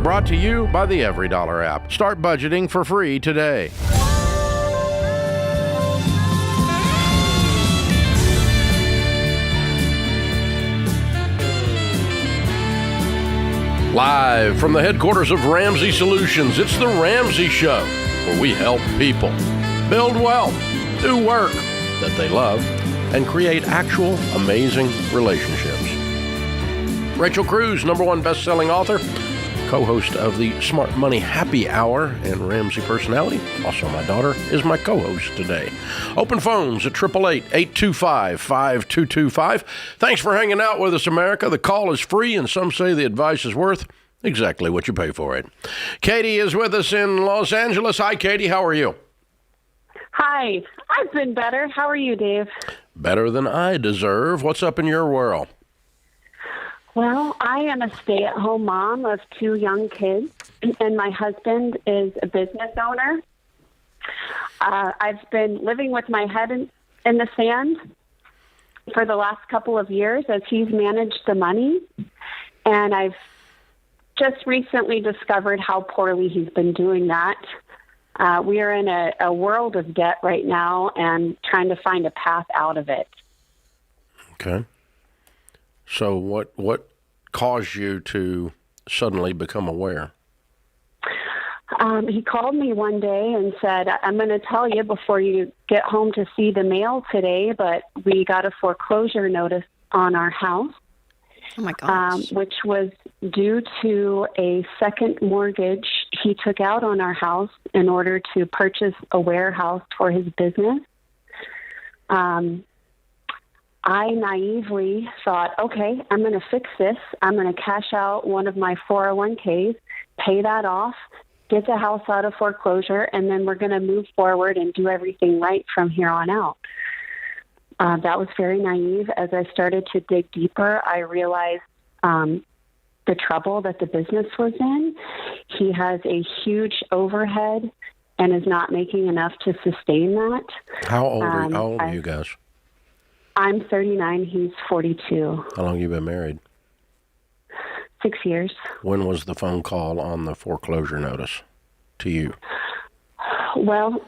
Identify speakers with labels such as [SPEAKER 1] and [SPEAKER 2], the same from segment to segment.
[SPEAKER 1] brought to you by the EveryDollar app. Start budgeting for free today. Live from the headquarters of Ramsey Solutions, it's The Ramsey Show, where we help people build wealth, do work that they love, and create actual amazing relationships. Rachel Cruze, #1 best-selling author, co-host of the Smart Money Happy Hour, and Ramsey personality. Also, my daughter is my co-host today. Open phones at 888-825-5225. Thanks for hanging out with us, America. The call is free, and some say the advice is worth exactly what you pay for it. Katie is with us in Los Angeles. Hi, Katie. How are you?
[SPEAKER 2] Hi. I've been better. How are you, Dave?
[SPEAKER 1] Better than I deserve. What's up in your world?
[SPEAKER 2] Well, I am a stay-at-home mom of 2 young kids, and my husband is a business owner. I've been living with my head in the sand for the last couple of years as he's managed the money, and I've just recently discovered how poorly he's been doing that. We are in a world of debt right now and trying to find a path out of it.
[SPEAKER 1] Okay. So what caused you to suddenly become aware?
[SPEAKER 2] He called me one day and said, I'm going to tell you before you get home to see the mail today, but we got a foreclosure notice on our house.
[SPEAKER 3] Oh, my gosh.
[SPEAKER 2] Which was due to a second mortgage he took out on our house in order to purchase a warehouse for his business. I naively thought, okay, I'm going to fix this. I'm going to cash out one of my 401ks, pay that off, get the house out of foreclosure, and then we're going to move forward and do everything right from here on out. That was very naive. As I started to dig deeper, I realized the trouble that the business was in. He has a huge overhead and is not making enough to sustain that.
[SPEAKER 1] How old are you guys?
[SPEAKER 2] I'm 39. He's 42.
[SPEAKER 1] How long have you been married?
[SPEAKER 2] 6 years.
[SPEAKER 1] When was the phone call on the foreclosure notice to you?
[SPEAKER 2] Well,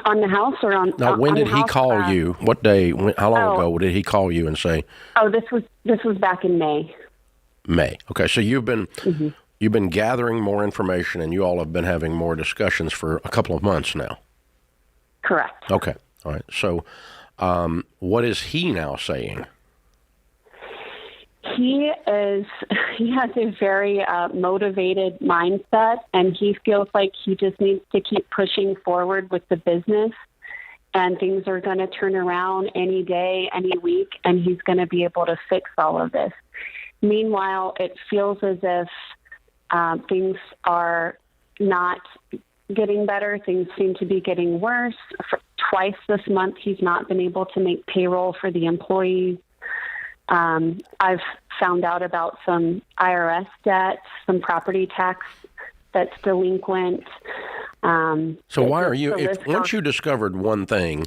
[SPEAKER 2] on the house or on...
[SPEAKER 1] Now, when did he call you? What day? How long ago did he call you and say...
[SPEAKER 2] Oh, this was back in May.
[SPEAKER 1] May. Okay, so you've been gathering more information, and you all have been having more discussions for a couple of months now.
[SPEAKER 2] Correct.
[SPEAKER 1] Okay. All right. So what is he now saying?
[SPEAKER 2] He has a very motivated mindset, and he feels like he just needs to keep pushing forward with the business, and things are going to turn around any day, any week, and he's going to be able to fix all of this. Meanwhile, it feels as if things are not getting better. Things seem to be getting worse. Twice this month, he's not been able to make payroll for the employees. I've found out about some IRS debt, some property tax that's delinquent.
[SPEAKER 1] So why are you, once you discovered one thing,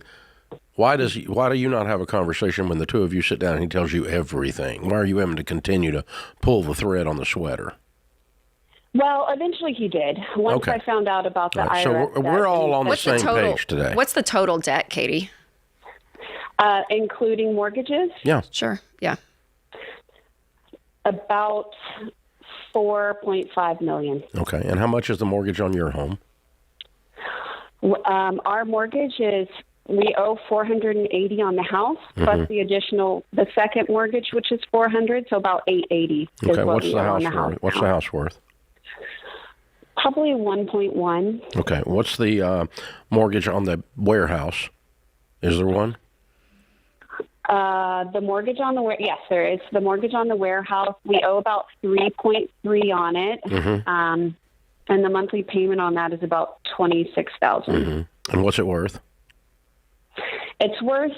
[SPEAKER 1] why do you not have a conversation when the two of you sit down and he tells you everything? Why are you having to continue to pull the thread on the sweater?
[SPEAKER 2] Well, eventually he did. Once I found out about the IRS
[SPEAKER 1] so we're all on the same page today.
[SPEAKER 3] What's the total debt, Katie?
[SPEAKER 2] Including mortgages?
[SPEAKER 1] Yeah.
[SPEAKER 3] Sure, yeah.
[SPEAKER 2] About $4.5 million.
[SPEAKER 1] Okay, and how much is the mortgage on your home?
[SPEAKER 2] Our mortgage is, we owe $480 on the house, plus the second mortgage, which is $400, so about $880.
[SPEAKER 1] Okay, what's the house worth? What's the house worth?
[SPEAKER 2] Probably $1.1.
[SPEAKER 1] Okay, what's the mortgage on the warehouse? Is there one?
[SPEAKER 2] The mortgage on yes, there is. The mortgage on the warehouse, we owe about $3.3 on it, and the monthly payment on that is about $26,000.
[SPEAKER 1] And what's it worth?
[SPEAKER 2] It's worth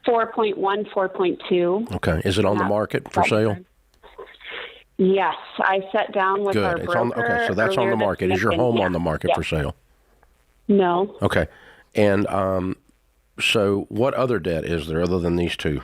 [SPEAKER 2] 4.1, 4.2.
[SPEAKER 1] Okay, is it on the market for sale?
[SPEAKER 2] Yes, I sat down with our broker.
[SPEAKER 1] Okay, so that's on the market. Is your home on the market for sale?
[SPEAKER 2] No.
[SPEAKER 1] Okay, and so what other debt is there other than these two?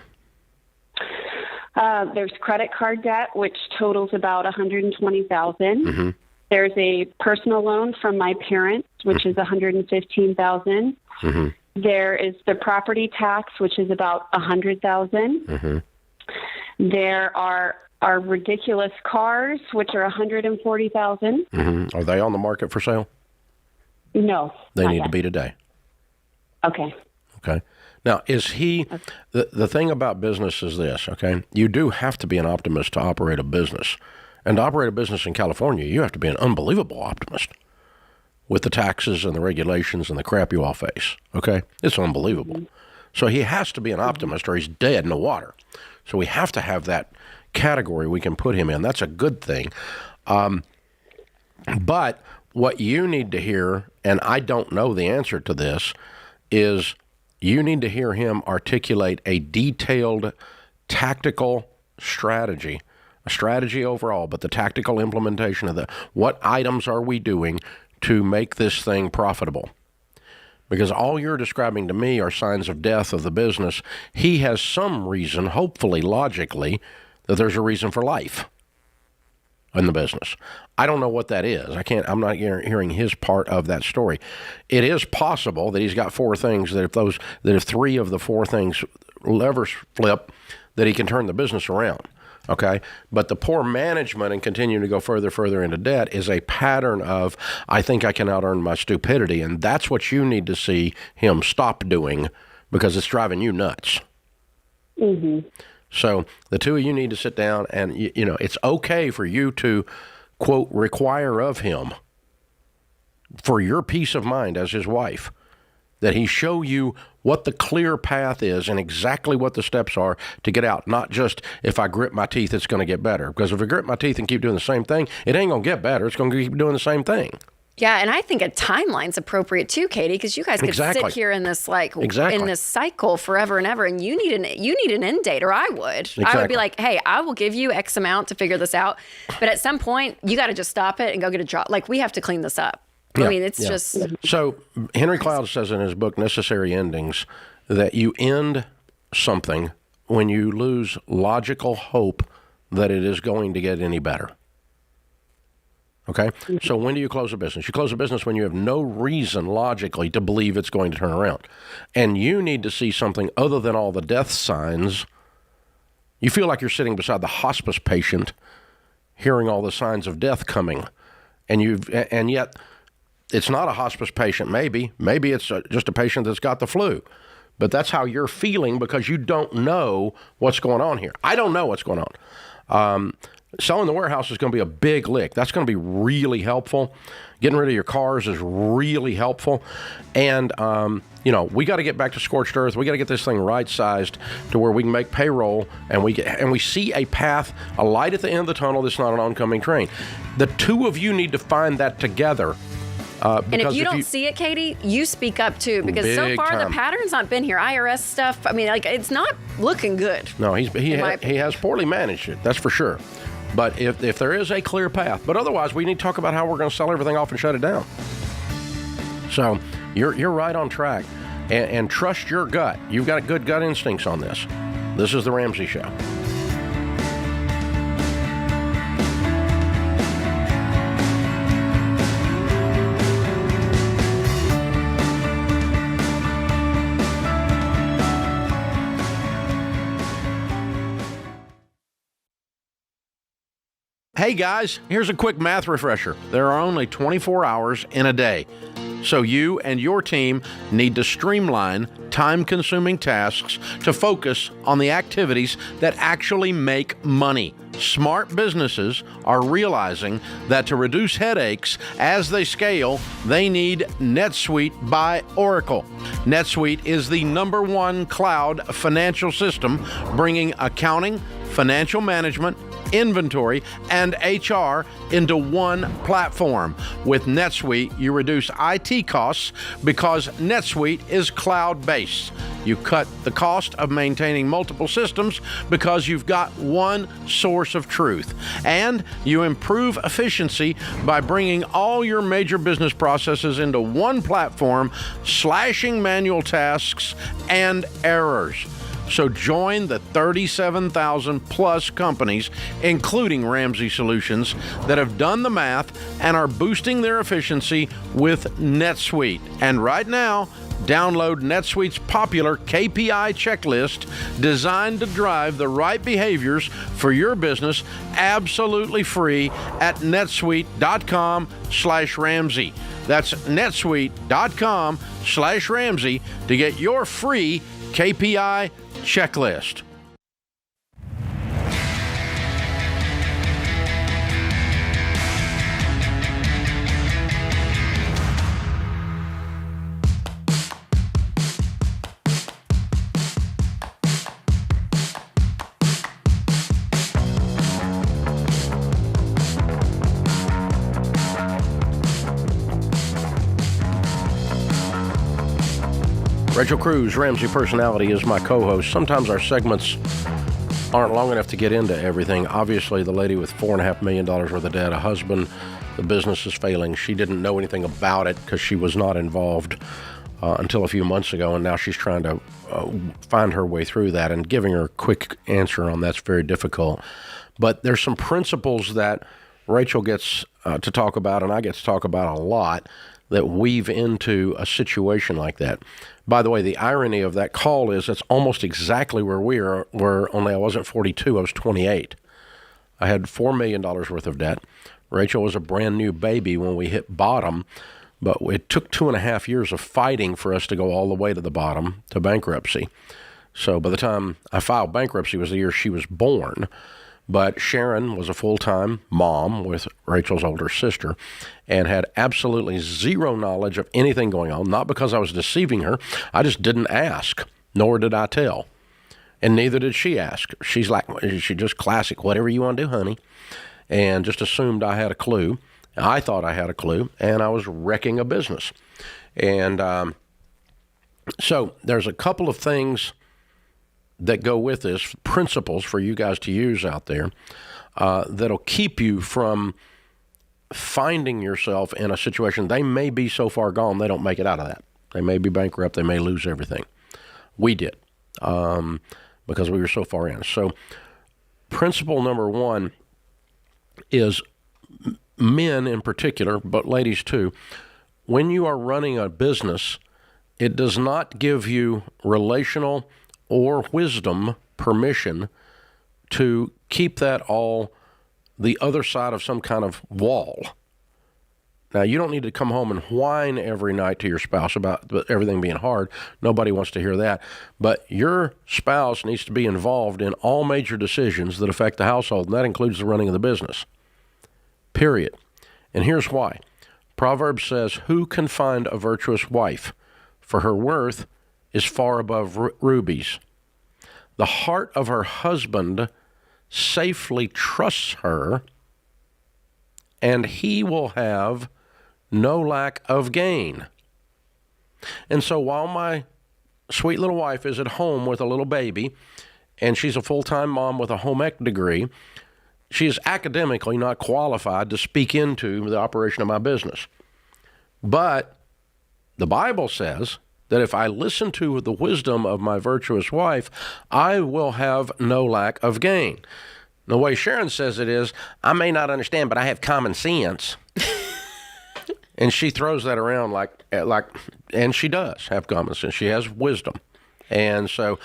[SPEAKER 2] There's credit card debt, which totals about $120,000. There's a personal loan from my parents, which is $115,000.
[SPEAKER 1] Mm-hmm.
[SPEAKER 2] There is the property tax, which is about $100,000.
[SPEAKER 1] Mm-hmm.
[SPEAKER 2] There are our ridiculous cars, which are $140,000.
[SPEAKER 1] Mm-hmm. Are they on the market for sale?
[SPEAKER 2] No.
[SPEAKER 1] They need
[SPEAKER 2] yet.
[SPEAKER 1] to be today.
[SPEAKER 2] Okay.
[SPEAKER 1] Okay. Now, is he, the thing about business is this, okay? You do have to be an optimist to operate a business. And to operate a business in California, you have to be an unbelievable optimist with the taxes and the regulations and the crap you all face, okay? It's unbelievable. Mm-hmm. So he has to be an optimist or he's dead in the water. So we have to have that category we can put him in. That's a good thing. But what you need to hear, and I don't know the answer to this, is you need to hear him articulate a detailed tactical strategy, a strategy overall, but the tactical implementation of what items are we doing to make this thing profitable? Because all you're describing to me are signs of death of the business. He has some reason, hopefully logically, that there's a reason for life in the business. I don't know what that is. I'm not hearing his part of that story. It is possible that he's got four things that if three of the four things levers flip, that he can turn the business around. Okay, but the poor management and continuing to go further into debt is a pattern of, I think I can out-earn my stupidity, and that's what you need to see him stop doing because it's driving you nuts.
[SPEAKER 2] Mm-hmm.
[SPEAKER 1] So the two of you need to sit down and, it's okay for you to, quote, require of him, for your peace of mind as his wife, that he show you what the clear path is and exactly what the steps are to get out. Not just, if I grit my teeth, it's going to get better. Because if I grit my teeth and keep doing the same thing, it ain't going to get better. It's going to keep doing the same thing.
[SPEAKER 3] Yeah, and I think a timeline's appropriate too, Katie, because you guys could sit here in this in this cycle forever and ever, and you need an end date, or I would. Exactly. I would be like, hey, I will give you X amount to figure this out, but at some point you got to just stop it and go get a job. Like, we have to clean this up.
[SPEAKER 1] Yeah,
[SPEAKER 3] I mean, it's just...
[SPEAKER 1] So Henry Cloud says in his book, Necessary Endings, that you end something when you lose logical hope that it is going to get any better. Okay? So when do you close a business? You close a business when you have no reason logically to believe it's going to turn around. And you need to see something other than all the death signs. You feel like you're sitting beside the hospice patient, hearing all the signs of death coming. And yet... it's not a hospice patient, maybe. Maybe it's just a patient that's got the flu. But that's how you're feeling because you don't know what's going on here. I don't know what's going on. Selling the warehouse is going to be a big lick. That's going to be really helpful. Getting rid of your cars is really helpful. And, we got to get back to scorched earth. We got to get this thing right-sized to where we can make payroll and we see a path, a light at the end of the tunnel that's not an oncoming train. The two of you need to find that together.
[SPEAKER 3] And if you don't see it, Katie, you speak up too, because so far the pattern's not been here. IRS stuff, I mean, it's not looking good.
[SPEAKER 1] No, he has poorly managed it, that's for sure. But if there is a clear path, but otherwise we need to talk about how we're going to sell everything off and shut it down. So you're right on track, and trust your gut. You've got good gut instincts on this. This is the Ramsey Show. Hey guys, here's a quick math refresher. There are only 24 hours in a day. So you and your team need to streamline time-consuming tasks to focus on the activities that actually make money. Smart businesses are realizing that to reduce headaches as they scale, they need NetSuite by Oracle. NetSuite is the #1 cloud financial system, bringing accounting, financial management, inventory, and HR into one platform. With NetSuite, you reduce IT costs because NetSuite is cloud-based. You cut the cost of maintaining multiple systems because you've got one source of truth. And you improve efficiency by bringing all your major business processes into one platform, slashing manual tasks and errors. So join the 37,000 plus companies, including Ramsey Solutions, that have done the math and are boosting their efficiency with NetSuite. And right now, download NetSuite's popular KPI checklist designed to drive the right behaviors for your business absolutely free at netsuite.com/Ramsey. That's netsuite.com/Ramsey to get your free KPI checklist. Rachel Cruze, Ramsey Personality, is my co-host. Sometimes our segments aren't long enough to get into everything. Obviously, the lady with $4.5 million worth of debt, a husband, the business is failing. She didn't know anything about it because she was not involved until a few months ago, and now she's trying to find her way through that, and giving her a quick answer on that's very difficult. But there's some principles that Rachel gets to talk about, and I get to talk about a lot, that weave into a situation like that. By the way, the irony of that call is that's almost exactly where we were, only I wasn't 42, I was 28. I had $4 million worth of debt. Rachel was a brand new baby when we hit bottom, but it took 2.5 years of fighting for us to go all the way to the bottom, to bankruptcy. So by the time I filed bankruptcy was the year she was born. But Sharon was a full-time mom with Rachel's older sister and had absolutely zero knowledge of anything going on, not because I was deceiving her. I just didn't ask, nor did I tell. And neither did she ask. She just classic, whatever you want to do, honey, and just assumed I had a clue. I thought I had a clue, and I was wrecking a business. And so there's a couple of things that go with this, principles for you guys to use out there that'll keep you from finding yourself in a situation. They may be so far gone they don't make it out of that. They may be bankrupt. They may lose everything. We did because we were so far in. So principle number one is men in particular, but ladies too, when you are running a business, it does not give you relational or wisdom permission to keep that all the other side of some kind of wall. Now, you don't need to come home and whine every night to your spouse about everything being hard. Nobody wants to hear that. But your spouse needs to be involved in all major decisions that affect the household, and that includes the running of the business. Period. And here's why. Proverbs says, "Who can find a virtuous wife? For her worth is far above rubies. The heart of her husband safely trusts her, and he will have no lack of gain." And so while my sweet little wife is at home with a little baby, and she's a full-time mom with a home ec degree, she is academically not qualified to speak into the operation of my business. But the Bible says that if I listen to the wisdom of my virtuous wife, I will have no lack of gain. The way Sharon says it is, I may not understand, but I have common sense. And she throws that around like, and she does have common sense. She has wisdom. And so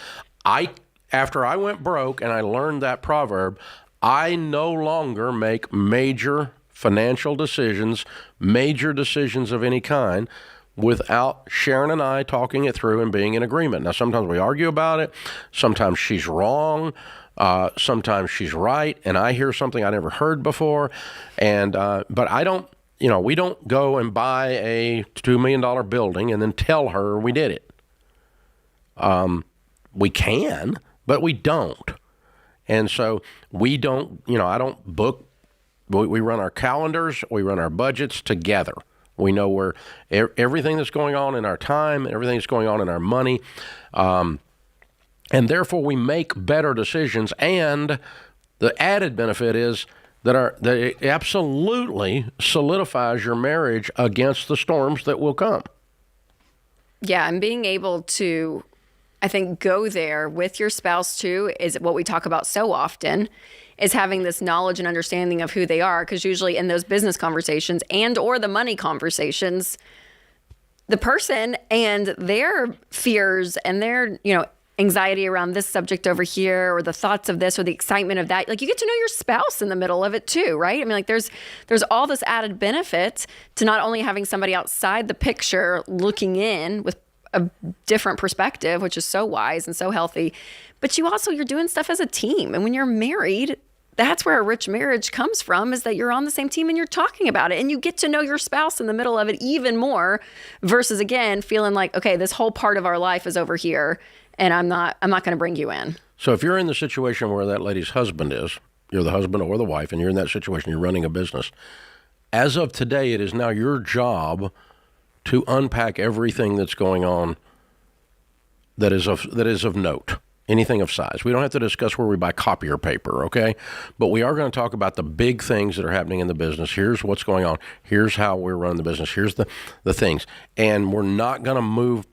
[SPEAKER 1] after I went broke and I learned that proverb, I no longer make major financial decisions, major decisions of any kind, without Sharon and I talking it through and being in agreement. Now, sometimes we argue about it. Sometimes she's wrong. Sometimes she's right, and I hear something I never heard before. And but I don't, we don't go and buy a $2 million building and then tell her we did it. We can, but we don't. And so we don't, I don't book. We run our calendars. We run our budgets together. We know where everything that's going on in our time, everything that's going on in our money, and therefore we make better decisions. And the added benefit is that it absolutely solidifies your marriage against the storms that will come.
[SPEAKER 3] Yeah, and being able to I think go there with your spouse too, is what we talk about so often, is having this knowledge and understanding of who they are. Because usually in those business conversations and or the money conversations, the person and their fears and their, anxiety around this subject over here, or the thoughts of this, or the excitement of that. Like, you get to know your spouse in the middle of it too, right? I mean, like there's all this added benefit to not only having somebody outside the picture looking in with a different perspective, which is so wise and so healthy, but you're doing stuff as a team. And when you're married, that's where a rich marriage comes from, is that you're on the same team and you're talking about it, and you get to know your spouse in the middle of it even more, versus again, feeling like, okay, this whole part of our life is over here and I'm not going to bring you in.
[SPEAKER 1] So if you're in the situation where that lady's husband is, you're the husband or the wife, and you're in that situation, you're running a business. As of today, it is now your job to unpack everything that's going on that is of note. Anything of size. We don't have to discuss where we buy copier paper, okay? But we are going to talk about the big things that are happening in the business. Here's what's going on. Here's how we're running the business. Here's the things. And we're not going to move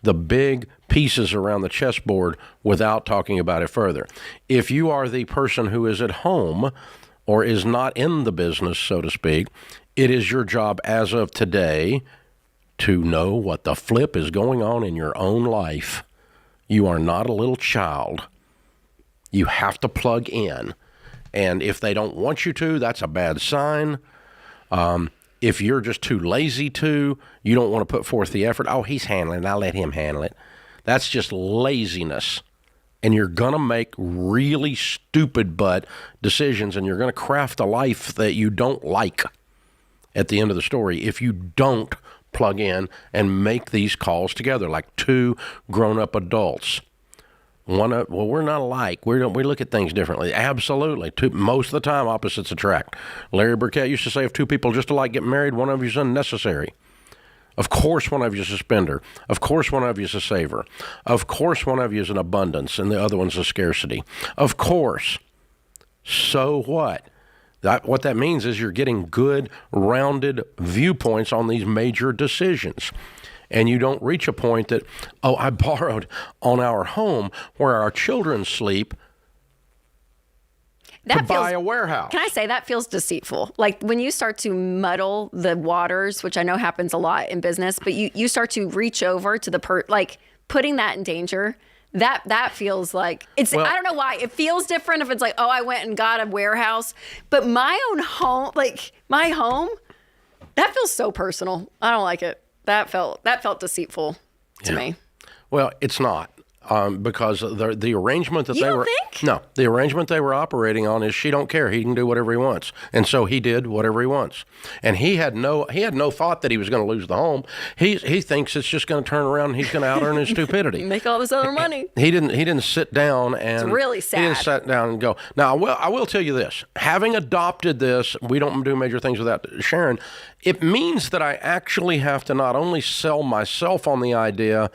[SPEAKER 1] the big pieces around the chessboard without talking about it further. If you are the person who is at home or is not in the business, so to speak, it is your job as of today to know what the flip is going on in your own life. You are not a little child. You have to plug in. And if they don't want you to, that's a bad sign. If you're just too lazy to, you don't want to put forth the effort. Oh, he's handling it. I'll let him handle it. That's just laziness. And you're going to make really stupid butt decisions, and you're going to craft a life that you don't like at the end of the story if you don't plug in and make these calls together like two grown-up adults. We're not alike. We look at things differently. Absolutely. Most of the time, opposites attract. Larry Burkett used to say, if two people just alike get married, one of you is unnecessary. Of course, one of you is a spender. Of course, one of you is a saver. Of course, one of you is an abundance, and the other one's a scarcity. Of course. So what? What that means is you're getting good, rounded viewpoints on these major decisions. And you don't reach a point that, I borrowed on our home where our children sleep to buy a warehouse.
[SPEAKER 3] Can I say that feels deceitful? Like when you start to muddle the waters, which I know happens a lot in business, but you start to reach over to like putting that in danger. That feels like I don't know why. It feels different if it's like, I went and got a warehouse. But my own home, like my home, that feels so personal. I don't like it. That felt deceitful to me.
[SPEAKER 1] Well, it's not. Because the arrangement that the arrangement they were operating on is she don't care. He can do whatever he wants, and so he did whatever he wants. And he had no thought that he was going to lose the home. He thinks it's just going to turn around and he's going to out earn his stupidity,
[SPEAKER 3] make all this other money.
[SPEAKER 1] He didn't sit down and
[SPEAKER 3] it's really sad.
[SPEAKER 1] He didn't sit down and go. Now, I will tell you this: having adopted this, we don't do major things without Sharon. It means that I actually have to not only sell myself on the idea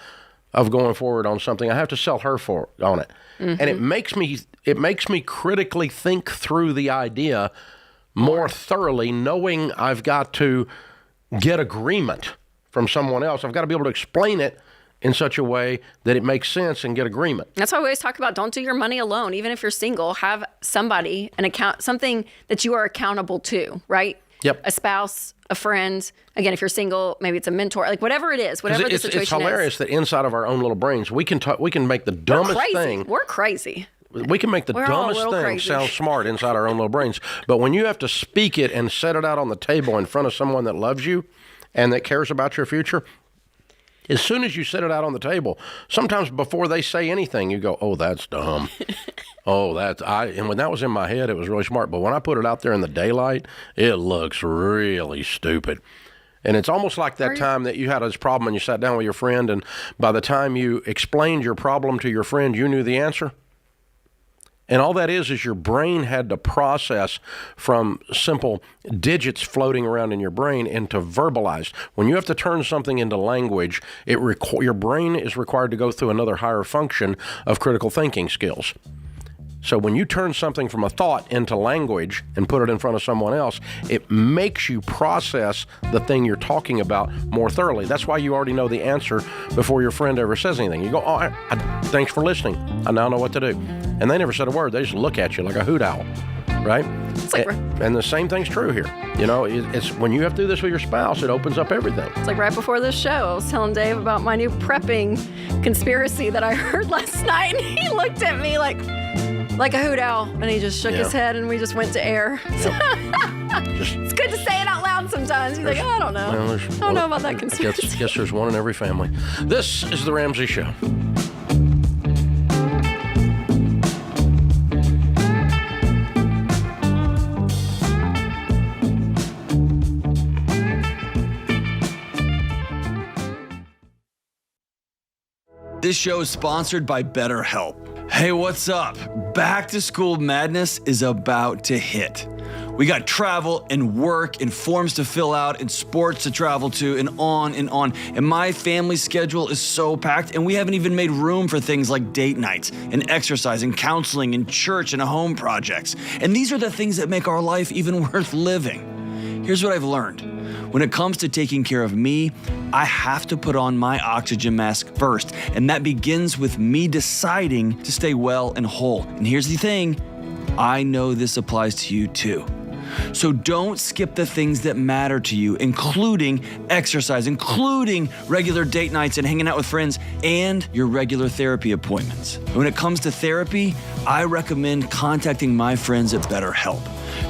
[SPEAKER 1] of going forward on something, I have to sell her on it. Mm-hmm. And it makes me critically think through the idea more thoroughly, knowing I've got to get agreement from someone else. I've got to be able to explain it in such a way that it makes sense and get agreement.
[SPEAKER 3] That's why we always talk about don't do your money alone. Even if you're single, have somebody, something that you are accountable to, right?
[SPEAKER 1] Yep.
[SPEAKER 3] A spouse, a friend. Again, if you're single, maybe it's a mentor. Like whatever it is, whatever the situation is.
[SPEAKER 1] It's hilarious that inside of our own little brains, we can make the dumbest thing.
[SPEAKER 3] We're crazy.
[SPEAKER 1] We can make the dumbest thing sound smart inside our own little brains. But when you have to speak it and set it out on the table in front of someone that loves you and that cares about your future, as soon as you set it out on the table, sometimes before they say anything, you go, "Oh, that's dumb." And when that was in my head, it was really smart. But when I put it out there in the daylight, it looks really stupid. And it's almost like that time that you had this problem and you sat down with your friend, and by the time you explained your problem to your friend, you knew the answer. And all that is your brain had to process from simple digits floating around in your brain into verbalized. When you have to turn something into language, your brain is required to go through another higher function of critical thinking skills. So when you turn something from a thought into language and put it in front of someone else, it makes you process the thing you're talking about more thoroughly. That's why you already know the answer before your friend ever says anything. You go, oh, thanks for listening. I now know what to do. And they never said a word. They just look at you like a hoot owl, right? And the same thing's true here. You know, it's when you have to do this with your spouse, it opens up everything.
[SPEAKER 3] It's like right before this show, I was telling Dave about my new prepping conspiracy that I heard last night, and he looked at me like a hoot owl, and he just shook his head, and we just went to air. It's good to say it out loud sometimes. He's like, I don't know. Well, I don't know about that conspiracy.
[SPEAKER 1] I guess there's one in every family. This is The Ramsey Show.
[SPEAKER 4] This show is sponsored by BetterHelp. Hey, what's up? Back to school madness is about to hit. We got travel and work and forms to fill out and sports to travel to and on and on. And my family's schedule is so packed, and we haven't even made room for things like date nights and exercise and counseling and church and home projects. And these are the things that make our life even worth living. Here's what I've learned. When it comes to taking care of me, I have to put on my oxygen mask first, and that begins with me deciding to stay well and whole. And here's the thing, I know this applies to you too. So don't skip the things that matter to you, including exercise, including regular date nights and hanging out with friends, and your regular therapy appointments. When it comes to therapy, I recommend contacting my friends at BetterHelp.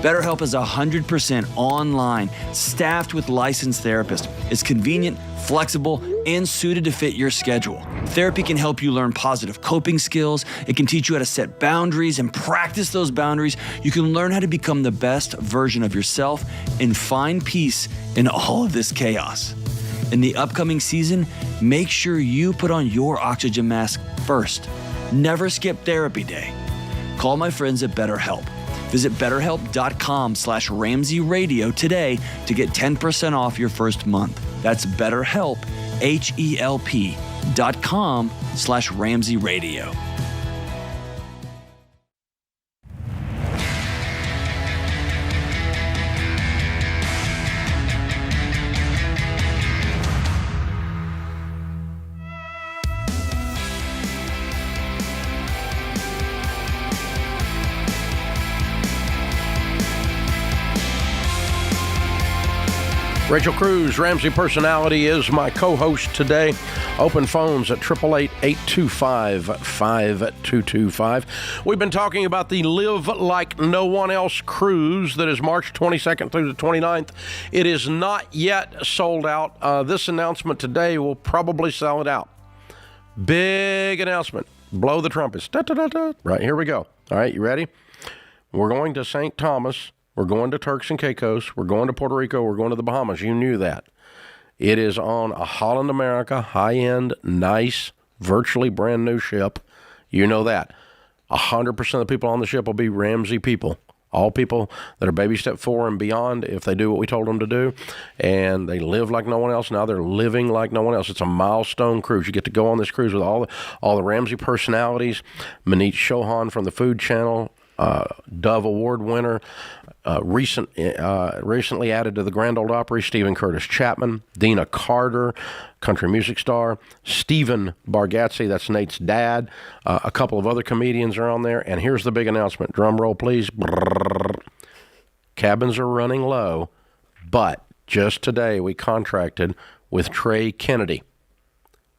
[SPEAKER 4] BetterHelp is 100% online, staffed with licensed therapists. It's convenient, flexible, and suited to fit your schedule. Therapy can help you learn positive coping skills. It can teach you how to set boundaries and practice those boundaries. You can learn how to become the best version of yourself and find peace in all of this chaos. In the upcoming season, make sure you put on your oxygen mask first. Never skip therapy day. Call my friends at BetterHelp. Visit BetterHelp.com/Ramsey Radio today to get 10% off your first month. That's BetterHelp, HELP.com/Ramsey Radio.
[SPEAKER 1] Rachel Cruze, Ramsey Personality, is my co-host today. Open phones at 888-825-5225. We've been talking about the Live Like No One Else cruise that is March 22nd through the 29th. It is not yet sold out. This announcement today will probably sell it out. Big announcement. Blow the trumpets. Da, da, da, da. Right, here we go. All right, you ready? We're going to St. Thomas. We're going to Turks and Caicos. We're going to Puerto Rico. We're going to the Bahamas. You knew that. It is on a Holland America, high-end, nice, virtually brand new ship. You know that. 100% of the people on the ship will be Ramsey people. All people that are baby step 4 and beyond, if they do what we told them to do, and they live like no one else. Now they're living like no one else. It's a milestone cruise. You get to go on this cruise with all the Ramsey personalities. Manit Chauhan from the Food Channel, Dove Award winner, recently added to the Grand Ole Opry, Stephen Curtis Chapman, Dina Carter, country music star, Stephen Bargatze, that's Nate's dad. A couple of other comedians are on there. And here's the big announcement. Drum roll, please. Brrr. Cabins are running low, but just today we contracted with Trey Kennedy.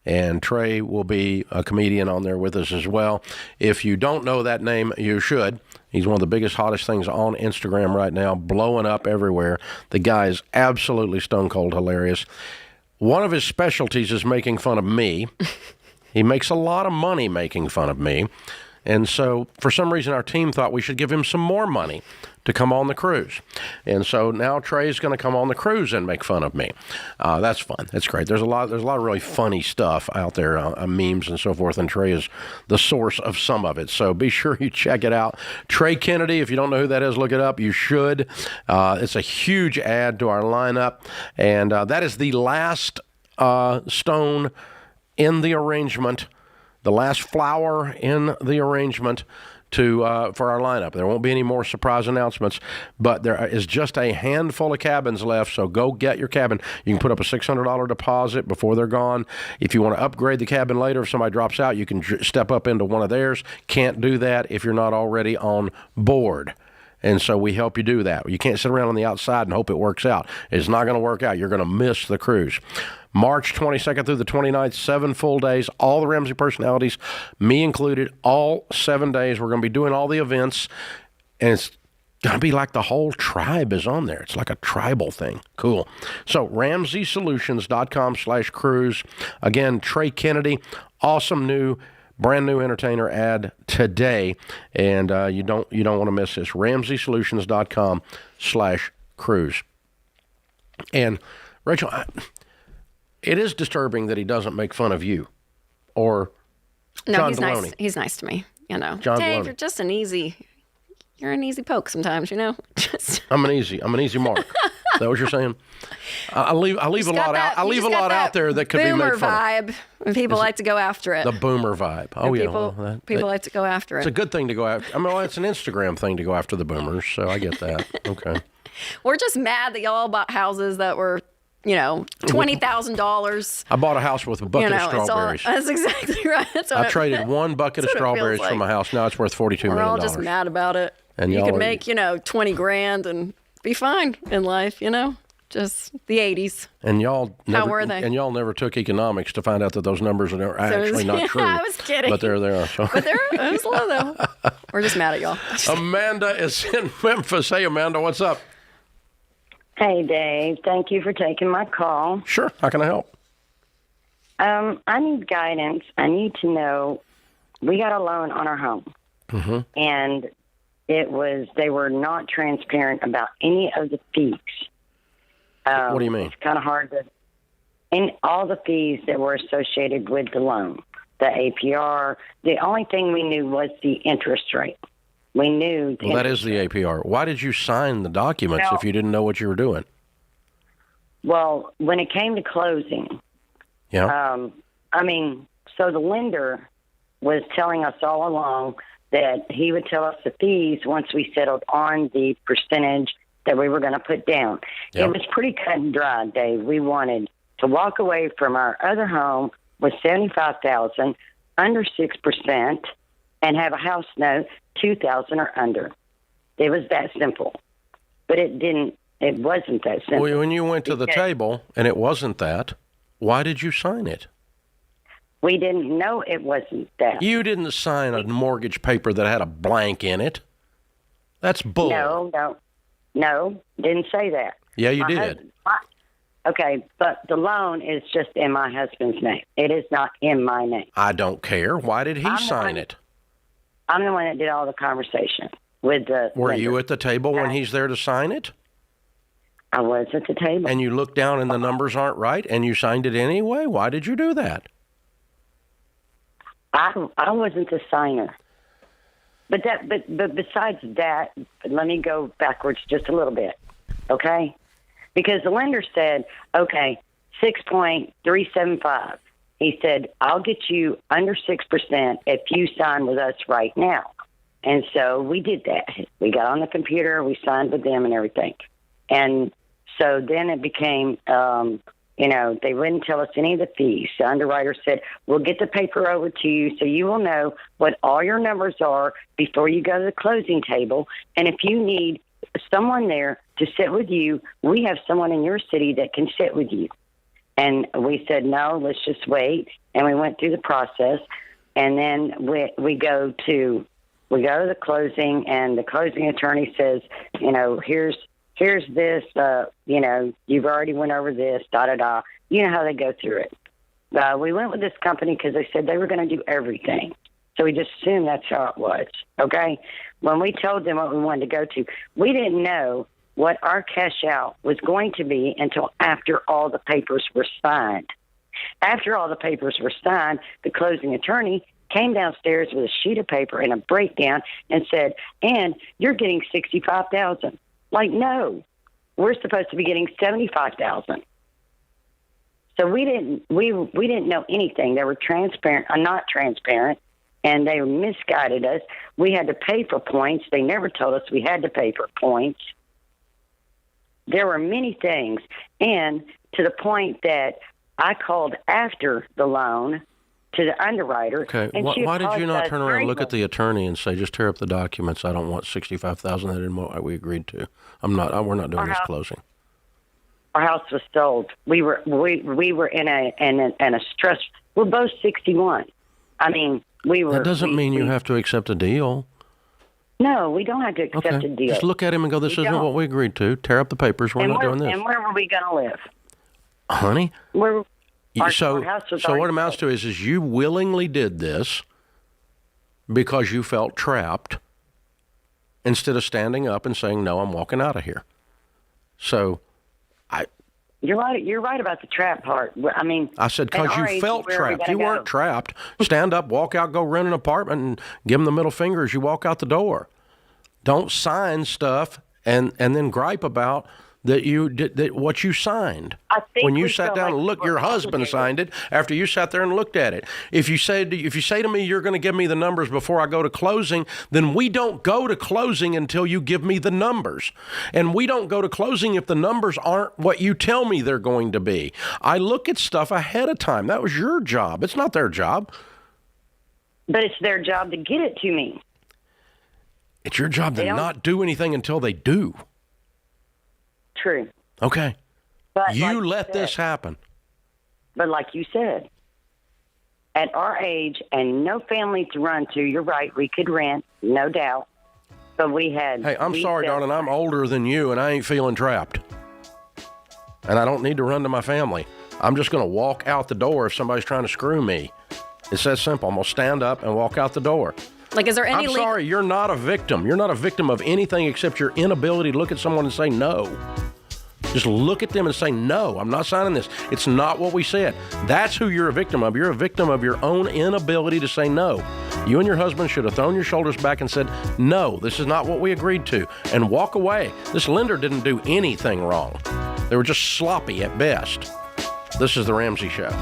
[SPEAKER 1] And Trey will be a comedian on there with us as well. If you don't know that name, you should. He's one of the biggest, hottest things on Instagram right now, blowing up everywhere. The guy is absolutely stone cold hilarious. One of his specialties is making fun of me. He makes a lot of money making fun of me. And so for some reason, our team thought we should give him some more money to come on the cruise. And so now Trey's going to come on the cruise and make fun of me. That's fun. That's great. There's a lot of really funny stuff out there, memes and so forth, and Trey is the source of some of it. So be sure you check it out. Trey Kennedy, if you don't know who that is, look it up. You should. It's a huge add to our lineup. And that is the last stone in the arrangement, the last flower in the arrangement for our lineup. There won't be any more surprise announcements, but there is just a handful of cabins left, so go get your cabin. You can put up a $600 deposit before they're gone. If you want to upgrade the cabin later, if somebody drops out, you can step up into one of theirs. Can't do that if you're not already on board. And so we help you do that. You can't sit around on the outside and hope it works out. It's not going to work out. You're going to miss the cruise. March 22nd through the 29th, 7 full days, all the Ramsey personalities, me included, all 7 days. We're going to be doing all the events, and it's going to be like the whole tribe is on there. It's like a tribal thing. Cool. So RamseySolutions.com/cruise. Again, Trey Kennedy, awesome brand new entertainer ad today, and you don't want to miss this. RamseySolutions.com/cruise. And Rachel, it is disturbing that he doesn't make fun of you or John Deloney.
[SPEAKER 3] Nice. He's nice to me. John
[SPEAKER 1] Dave,
[SPEAKER 3] Deloney. You're an easy poke sometimes.
[SPEAKER 1] I'm an easy mark. Is that what you're saying? I leave a lot out. I leave a lot out there that could be made fun of.
[SPEAKER 3] Boomer vibe, and people like to go after it.
[SPEAKER 1] The boomer vibe. Oh, yeah.
[SPEAKER 3] People like to go after it.
[SPEAKER 1] It's a good thing to go after. It's an Instagram thing to go after the boomers, so I get that. Okay.
[SPEAKER 3] We're just mad that y'all bought houses that were, $20,000.
[SPEAKER 1] I bought a house with a bucket of strawberries.
[SPEAKER 3] That's exactly right.
[SPEAKER 1] I traded one bucket of strawberries for my house. Now it's worth $42 million.
[SPEAKER 3] We're all just mad about it. And you can make, $20,000 and be fine in life, just the 80s.
[SPEAKER 1] And y'all never,
[SPEAKER 3] how were they?
[SPEAKER 1] And y'all never took economics to find out that those numbers are actually not true.
[SPEAKER 3] I was kidding.
[SPEAKER 1] But they're there. So.
[SPEAKER 3] But it was low, though. We're just mad at y'all.
[SPEAKER 1] Amanda is in Memphis. Hey, Amanda, what's up?
[SPEAKER 5] Hey, Dave. Thank you for taking my call.
[SPEAKER 1] Sure. How can I help?
[SPEAKER 5] I need guidance. I need to know, we got a loan on our home.
[SPEAKER 1] Mm-hmm.
[SPEAKER 5] And they were not transparent about any of the fees.
[SPEAKER 1] What do you mean?
[SPEAKER 5] It's kind of hard and all the fees that were associated with the loan, the APR, the only thing we knew was the interest rate. We knew.
[SPEAKER 1] Well, that is the APR. Why did you sign the documents if you didn't know what you were doing?
[SPEAKER 5] Well, when it came to closing, so the lender was telling us all along that he would tell us the fees once we settled on the percentage that we were going to put down.
[SPEAKER 1] Yep.
[SPEAKER 5] It was pretty cut and dry, Dave. We wanted to walk away from our other home with $75,000, under 6%, and have a house note $2,000 or under. It was that simple, but it wasn't that simple.
[SPEAKER 1] Well, when you went to the table and it wasn't that, why did you sign it?
[SPEAKER 5] We didn't know it wasn't that.
[SPEAKER 1] You didn't sign a mortgage paper that had a blank in it. That's bull.
[SPEAKER 5] No, didn't say that.
[SPEAKER 1] Yeah, you did.
[SPEAKER 5] Okay, but the loan is just in my husband's name. It is not in my name.
[SPEAKER 1] I don't care. Why did he sign it?
[SPEAKER 5] I'm the one that did all the conversation with the
[SPEAKER 1] Were
[SPEAKER 5] lender.
[SPEAKER 1] you at the table when he's there to sign it?
[SPEAKER 5] I was at the table.
[SPEAKER 1] And you looked down and the numbers aren't right and you signed it anyway? Why did you do that?
[SPEAKER 5] I wasn't the signer. But besides that, let me go backwards just a little bit, okay? Because the lender said, okay, 6.375. He said, I'll get you under 6% if you sign with us right now. And so we did that. We got on the computer, we signed with them and everything. And so then it became, they wouldn't tell us any of the fees. The underwriter said, we'll get the paper over to you so you will know what all your numbers are before you go to the closing table. And if you need someone there to sit with you, we have someone in your city that can sit with you. And we said, no, let's just wait. And we went through the process. And then we go to the closing, and the closing attorney says, here's this, you've already went over this, da-da-da. You know how they go through it. We went with this company because they said they were going to do everything. So we just assumed that's how it was, okay? When we told them what we wanted to go to, we didn't know what our cash out was going to be until after all the papers were signed. After all the papers were signed, the closing attorney came downstairs with a sheet of paper and a breakdown and said, and you're getting $65,000. Like, no, we're supposed to be getting $75,000. So we didn't know anything. They were transparent, not transparent. and they misguided us. We had to pay for points. They never told us we had to pay for points. There were many things, and to the point that I called after the loan to the underwriter.
[SPEAKER 1] Okay, why did you not turn around and look at the attorney and say, just tear up the documents? I don't want $65,000. That isn't what we agreed to. We're not doing this closing.
[SPEAKER 5] Our house was sold. We were in a stress. We're both 61. I mean, we were.
[SPEAKER 1] That doesn't mean you have to accept a deal.
[SPEAKER 5] No, we don't have to accept a deal.
[SPEAKER 1] Just look at him and go, this isn't what we agreed to. Tear up the papers. We're not doing this.
[SPEAKER 5] And where were we going to live?
[SPEAKER 1] Honey?
[SPEAKER 5] Our house was
[SPEAKER 1] so what it amounts to is you willingly did this because you felt trapped instead of standing up and saying, no, I'm walking out of here. So
[SPEAKER 5] You're right about the trap part. I mean,
[SPEAKER 1] I said, because you felt trapped. You weren't trapped. Stand up, walk out, go rent an apartment, and give them the middle finger as you walk out the door. Don't sign stuff and then gripe about that you did that what you signed. When you sat down and looked, your husband signed it after you sat there and looked at it. If you say to me you're going to give me the numbers before I go to closing, then we don't go to closing until you give me the numbers. And we don't go to closing if the numbers aren't what you tell me they're going to be. I look at stuff ahead of time. That was your job. It's not their job.
[SPEAKER 5] But it's their job to get it to me.
[SPEAKER 1] It's your job to not do anything until they do.
[SPEAKER 5] True.
[SPEAKER 1] Okay. But you let this happen.
[SPEAKER 5] But like you said, at our age and no family to run to, you're right, we could rent, no doubt. But we had...
[SPEAKER 1] Hey, I'm sorry, darling, I'm older than you and I ain't feeling trapped. And I don't need to run to my family. I'm just going to walk out the door if somebody's trying to screw me. It's that simple. I'm going to stand up and walk out the door.
[SPEAKER 3] Like, is there any...
[SPEAKER 1] I'm sorry, you're not a victim. You're not a victim of anything except your inability to look at someone and say no. Just look at them and say, no, I'm not signing this. It's not what we said. That's who you're a victim of. You're a victim of your own inability to say no. You and your husband should have thrown your shoulders back and said, no, this is not what we agreed to, and walk away. This lender didn't do anything wrong. They were just sloppy at best. This is The Ramsey Show.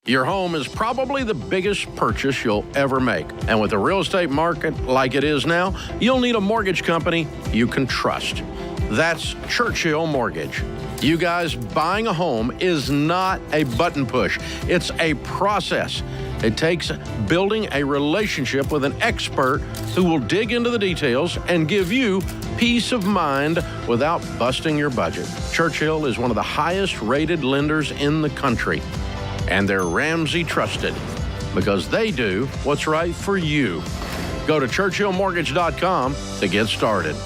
[SPEAKER 1] Your home is probably the biggest purchase you'll ever make. And with the real estate market like it is now, you'll need a mortgage company you can trust. That's Churchill Mortgage. You guys, buying a home is not a button push. It's a process. It takes building a relationship with an expert who will dig into the details and give you peace of mind without busting your budget. Churchill is one of the highest rated lenders in the country. And they're Ramsey trusted because they do what's right for you. Go to ChurchillMortgage.com to get started.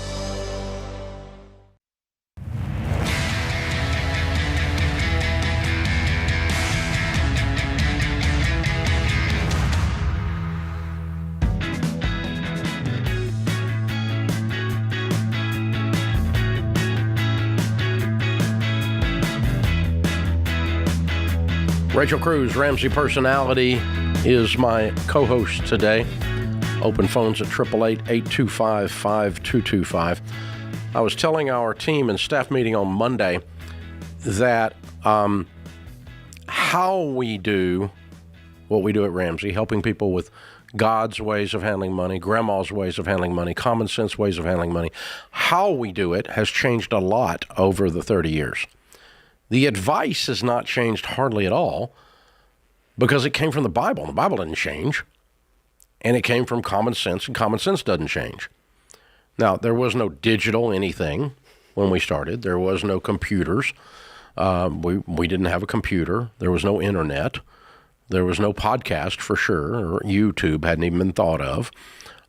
[SPEAKER 1] Rachel Cruze, Ramsey Personality, is my co-host today. Open phones at 888-825-5225. I was telling our team in staff meeting on Monday that how we do what we do at Ramsey, helping people with God's ways of handling money, grandma's ways of handling money, common sense ways of handling money, how we do it has changed a lot over the 30 years. The advice has not changed hardly at all because it came from the Bible. The Bible didn't change. And it came from common sense, and common sense doesn't change. Now, there was no digital anything when we started. There was no computers. We didn't have a computer. There was no internet. There was no podcast for sure, or YouTube hadn't even been thought of.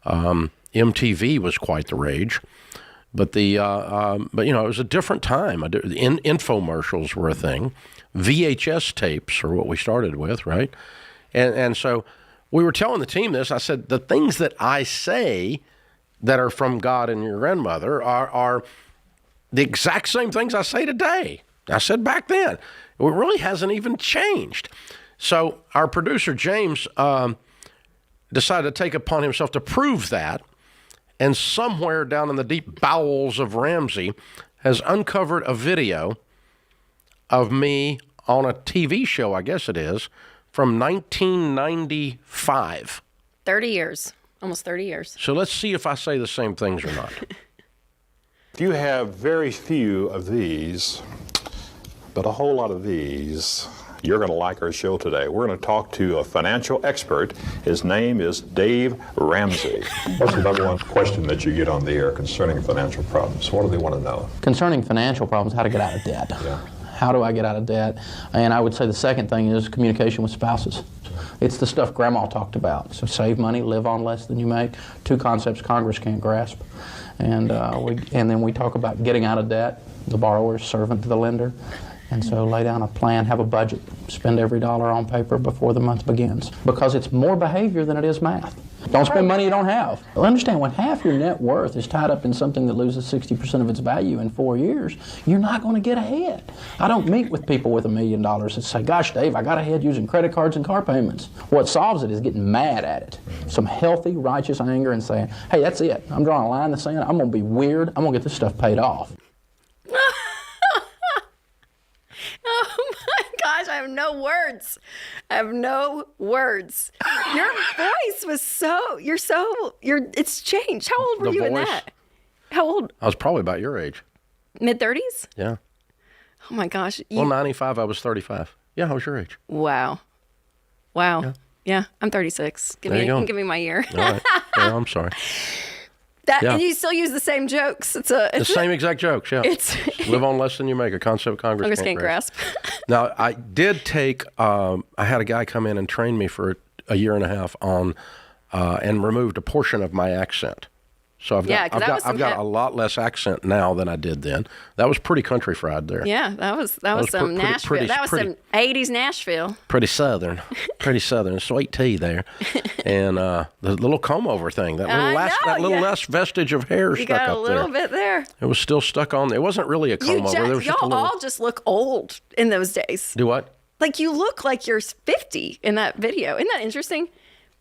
[SPEAKER 1] MTV was quite the rage. But it was a different time. Infomercials were a thing. VHS tapes are what we started with, right? And so we were telling the team this. I said, the things that I say that are from God and your grandmother are the exact same things I say today. I said back then. It really hasn't even changed. So our producer, James, decided to take upon himself to prove that, and somewhere down in the deep bowels of Ramsey has uncovered a video of me on a TV show, I guess it is, from 1995.
[SPEAKER 3] 30 years. Almost 30 years.
[SPEAKER 1] So let's see if I say the same things or not.
[SPEAKER 6] You have very few of these, but a whole lot of these. You're going to like our show today. We're going to talk to a financial expert. His name is Dave Ramsey. What's the number one question that you get on the air concerning financial problems? What do they want to know?
[SPEAKER 7] Concerning financial problems, how to get out of debt.
[SPEAKER 6] Yeah.
[SPEAKER 7] How do I get out of debt? And I would say the second thing is communication with spouses. It's the stuff Grandma talked about. So save money, live on less than you make. Two concepts Congress can't grasp. And then we talk about getting out of debt, the borrower's servant to the lender. And so lay down a plan, have a budget, spend every dollar on paper before the month begins. Because it's more behavior than it is math. Don't spend money you don't have. Well, understand, when half your net worth is tied up in something that loses 60% of its value in 4 years, you're not going to get ahead. I don't meet with people with $1 million that say, gosh, Dave, I got ahead using credit cards and car payments. What solves it is getting mad at it. Some healthy, righteous anger and saying, hey, that's it. I'm drawing a line in the sand. I'm going to be weird. I'm going to get this stuff paid off.
[SPEAKER 3] Oh my gosh, I have no words. Your voice was it's changed. How old were you in that? How old?
[SPEAKER 1] I was probably about your age.
[SPEAKER 3] Mid-30s?
[SPEAKER 1] Yeah.
[SPEAKER 3] Oh my gosh.
[SPEAKER 1] Well, 95, I was 35. Yeah, I was your age.
[SPEAKER 3] Wow. Yeah, I'm 36. Give me my year.
[SPEAKER 1] All right. Yeah, I'm sorry.
[SPEAKER 3] And you still use the same jokes. It's the
[SPEAKER 1] same exact jokes, yeah.
[SPEAKER 3] It's
[SPEAKER 1] live on less than you make, a concept Congress can't grasp. Now, I did take, I had a guy come in and train me for a year and a half on, and removed a portion of my accent. So I've got a lot less accent now than I did then. That was pretty country fried there.
[SPEAKER 3] Yeah, that was some Nashville. That was some 80s Nashville.
[SPEAKER 1] Pretty southern, sweet tea there, and the little comb over thing, that little last vestige of hair stuck up there.
[SPEAKER 3] You got a little bit there.
[SPEAKER 1] It was still stuck on. It wasn't really a comb over. There was
[SPEAKER 3] y'all all just look old in those days.
[SPEAKER 1] Do what?
[SPEAKER 3] Like you look like you're 50 in that video. Isn't that interesting?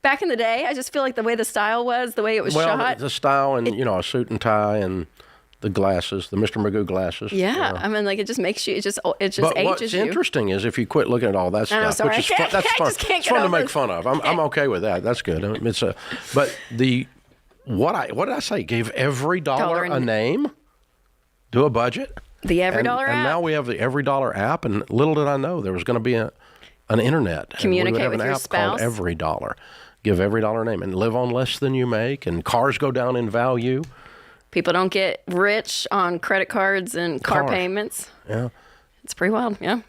[SPEAKER 3] Back in the day, I just feel like the way the style was, the way it was shot.
[SPEAKER 1] The style and, a suit and tie and the glasses, the Mr. Magoo glasses.
[SPEAKER 3] Yeah. I mean, like, it just makes you, it just ages you.
[SPEAKER 1] But what's interesting is if you quit looking at all that stuff, which is fun, that's fun. It's fun to make fun of. I'm okay with that. That's good. I mean, but what did I say? Gave every dollar a name? Do a budget?
[SPEAKER 3] The Every Dollar app.
[SPEAKER 1] And now we have the Every Dollar app, and little did I know there was going to be an internet.
[SPEAKER 3] Communicate with your spouse.
[SPEAKER 1] We would have an app called Every Dollar. Give every dollar a name and live on less than you make, and cars go down in value.
[SPEAKER 3] People don't get rich on credit cards and car payments.
[SPEAKER 1] Yeah.
[SPEAKER 3] It's pretty wild, yeah.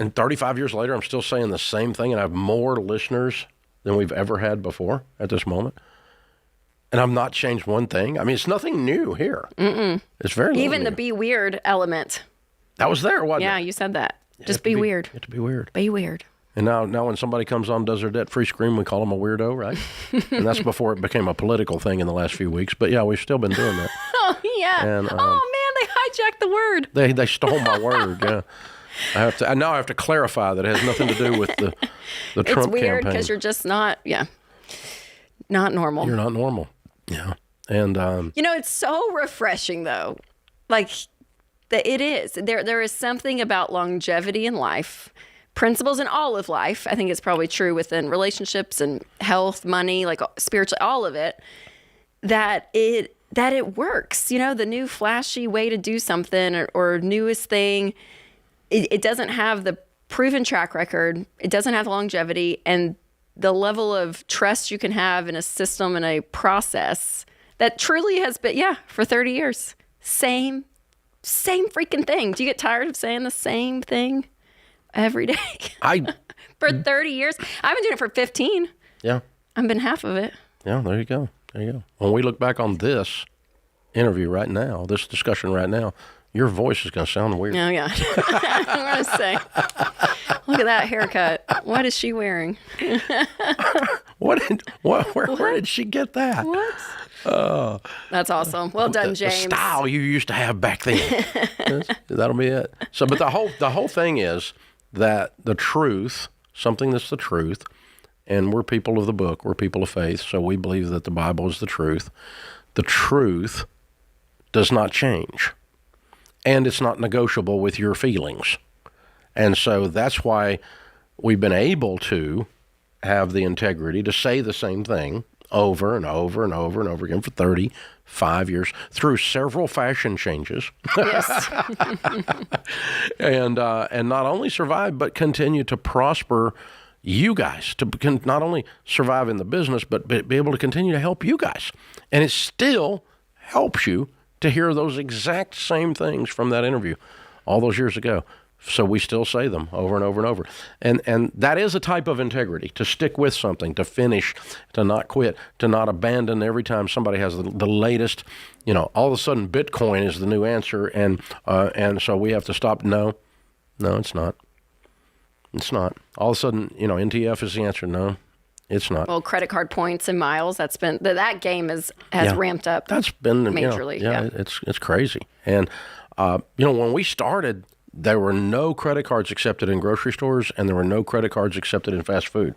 [SPEAKER 1] And 35 years later, I'm still saying the same thing, and I have more listeners than we've ever had before at this moment. And I've not changed one thing. I mean, it's nothing new here.
[SPEAKER 3] Mm-mm.
[SPEAKER 1] It's very
[SPEAKER 3] Even the be weird element.
[SPEAKER 1] That was there, wasn't it?
[SPEAKER 3] Yeah, you said that. Just be weird.
[SPEAKER 1] You have to be weird.
[SPEAKER 3] Be weird.
[SPEAKER 1] And now when somebody comes on, does their debt-free scream, we call them a weirdo, right? And that's before it became a political thing in the last few weeks. But yeah, we've still been doing that.
[SPEAKER 3] Oh, yeah. And, man, they hijacked the word.
[SPEAKER 1] They stole my word, yeah. I have to clarify that it has nothing to do with the Trump campaign.
[SPEAKER 3] It's weird because you're just not normal.
[SPEAKER 1] You're not normal, yeah. And
[SPEAKER 3] it's so refreshing though. Like it is. There is something about longevity in life. Principles in all of life. I think it's probably true within relationships and health, money, like spiritually, all of it, that it works. The new flashy way to do something or newest thing, it doesn't have the proven track record. It doesn't have longevity, and the level of trust you can have in a system and a process that truly has been, for 30 years. Same freaking thing. Do you get tired of saying the same thing every day? For 30 years. I've been doing it for 15.
[SPEAKER 1] Yeah.
[SPEAKER 3] I've been half of it.
[SPEAKER 1] Yeah, there you go. When we look back on this interview right now, this discussion right now, your voice is going to sound weird.
[SPEAKER 3] Oh, yeah. I'm going to say, look at that haircut. What is she wearing?
[SPEAKER 1] Where did she get that?
[SPEAKER 3] What? That's awesome. Well done, James.
[SPEAKER 1] The style you used to have back then. That'll be it. So, but the whole thing is that the truth something that's the truth, and we're people of the book, we're people of faith, so we believe that the Bible is the truth does not change. And it's not negotiable with your feelings. And so that's why we've been able to have the integrity to say the same thing over and over and over and over again for 35 years through several fashion changes.
[SPEAKER 3] Yes.
[SPEAKER 1] And not only survive, but continue to prosper you guys, to not only survive in the business, but be able to continue to help you guys. And it still helps you to hear those exact same things from that interview all those years ago. So we still say them over and over and over. And that is a type of integrity, to stick with something, to finish, to not quit, to not abandon every time somebody has the latest, all of a sudden Bitcoin is the new answer. And so we have to stop. No, it's not. It's not. All of a sudden, NTF is the answer. No, it's not.
[SPEAKER 3] Well, credit card points and miles, that game has ramped up.
[SPEAKER 1] That's been
[SPEAKER 3] majorly.
[SPEAKER 1] It's crazy. And when we started, there were no credit cards accepted in grocery stores, and there were no credit cards accepted in fast food.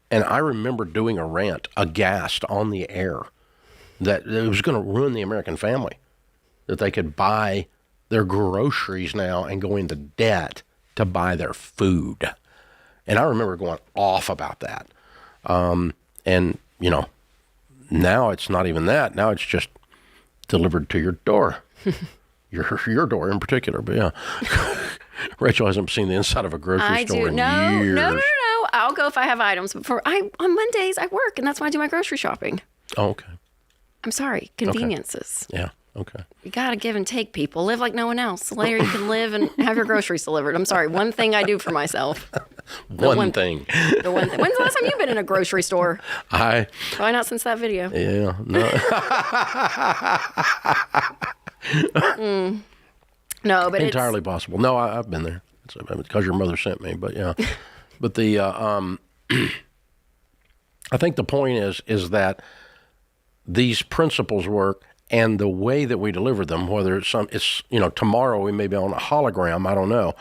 [SPEAKER 1] And I remember doing a rant, aghast on the air, that it was going to ruin the American family, that they could buy their groceries now and go into debt to buy their food. And I remember going off about that. And now it's not even that. Now it's just delivered to your door. Your door in particular, but yeah. Rachel hasn't seen the inside of a grocery store in years.
[SPEAKER 3] No. I'll go if I have items. But on Mondays I work, and that's when I do my grocery shopping.
[SPEAKER 1] Oh, okay.
[SPEAKER 3] I'm sorry, conveniences.
[SPEAKER 1] Okay. Yeah. Okay.
[SPEAKER 3] You got to give and take, people. Live like no one else. Later you can live and have your groceries delivered. I'm sorry. One thing I do for myself.
[SPEAKER 1] One thing.
[SPEAKER 3] The one thing. When's the last time you've been in a grocery store? Probably not since that video.
[SPEAKER 1] Yeah. No.
[SPEAKER 3] No, but
[SPEAKER 1] entirely possible. No, I've been there. It's because your mother sent me, but yeah. But the I think the point is that these principles work, and the way that we deliver them, whether it's tomorrow we may be on a hologram, I don't know.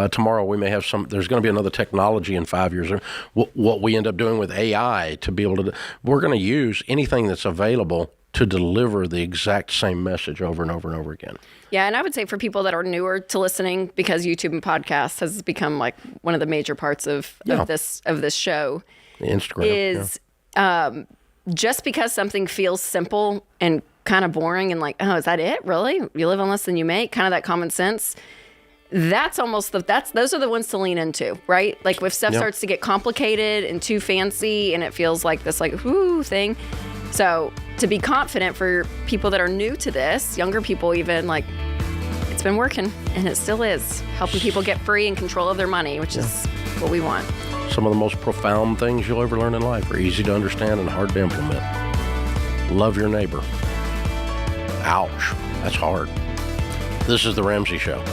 [SPEAKER 1] Tomorrow we may have there's going to be another technology in 5 years. What we end up doing with AI to be able to, we're going to use anything that's available to deliver the exact same message over and over and over again.
[SPEAKER 3] Yeah, and I would say for people that are newer to listening, because YouTube and podcasts has become like one of the major parts of this show.
[SPEAKER 1] Instagram
[SPEAKER 3] is just because something feels simple and kind of boring and like, oh, is that it? Really? You live on less than you make? Kind of that common sense. Those are the ones to lean into, right? Like if stuff starts to get complicated and too fancy and it feels like this like whoo thing. So to be confident for people that are new to this, younger people even, like it's been working and it still is, helping people get free and control of their money, which is what we want.
[SPEAKER 1] Some of the most profound things you'll ever learn in life are easy to understand and hard to implement. Love your neighbor. Ouch, that's hard. This is The Ramsey Show.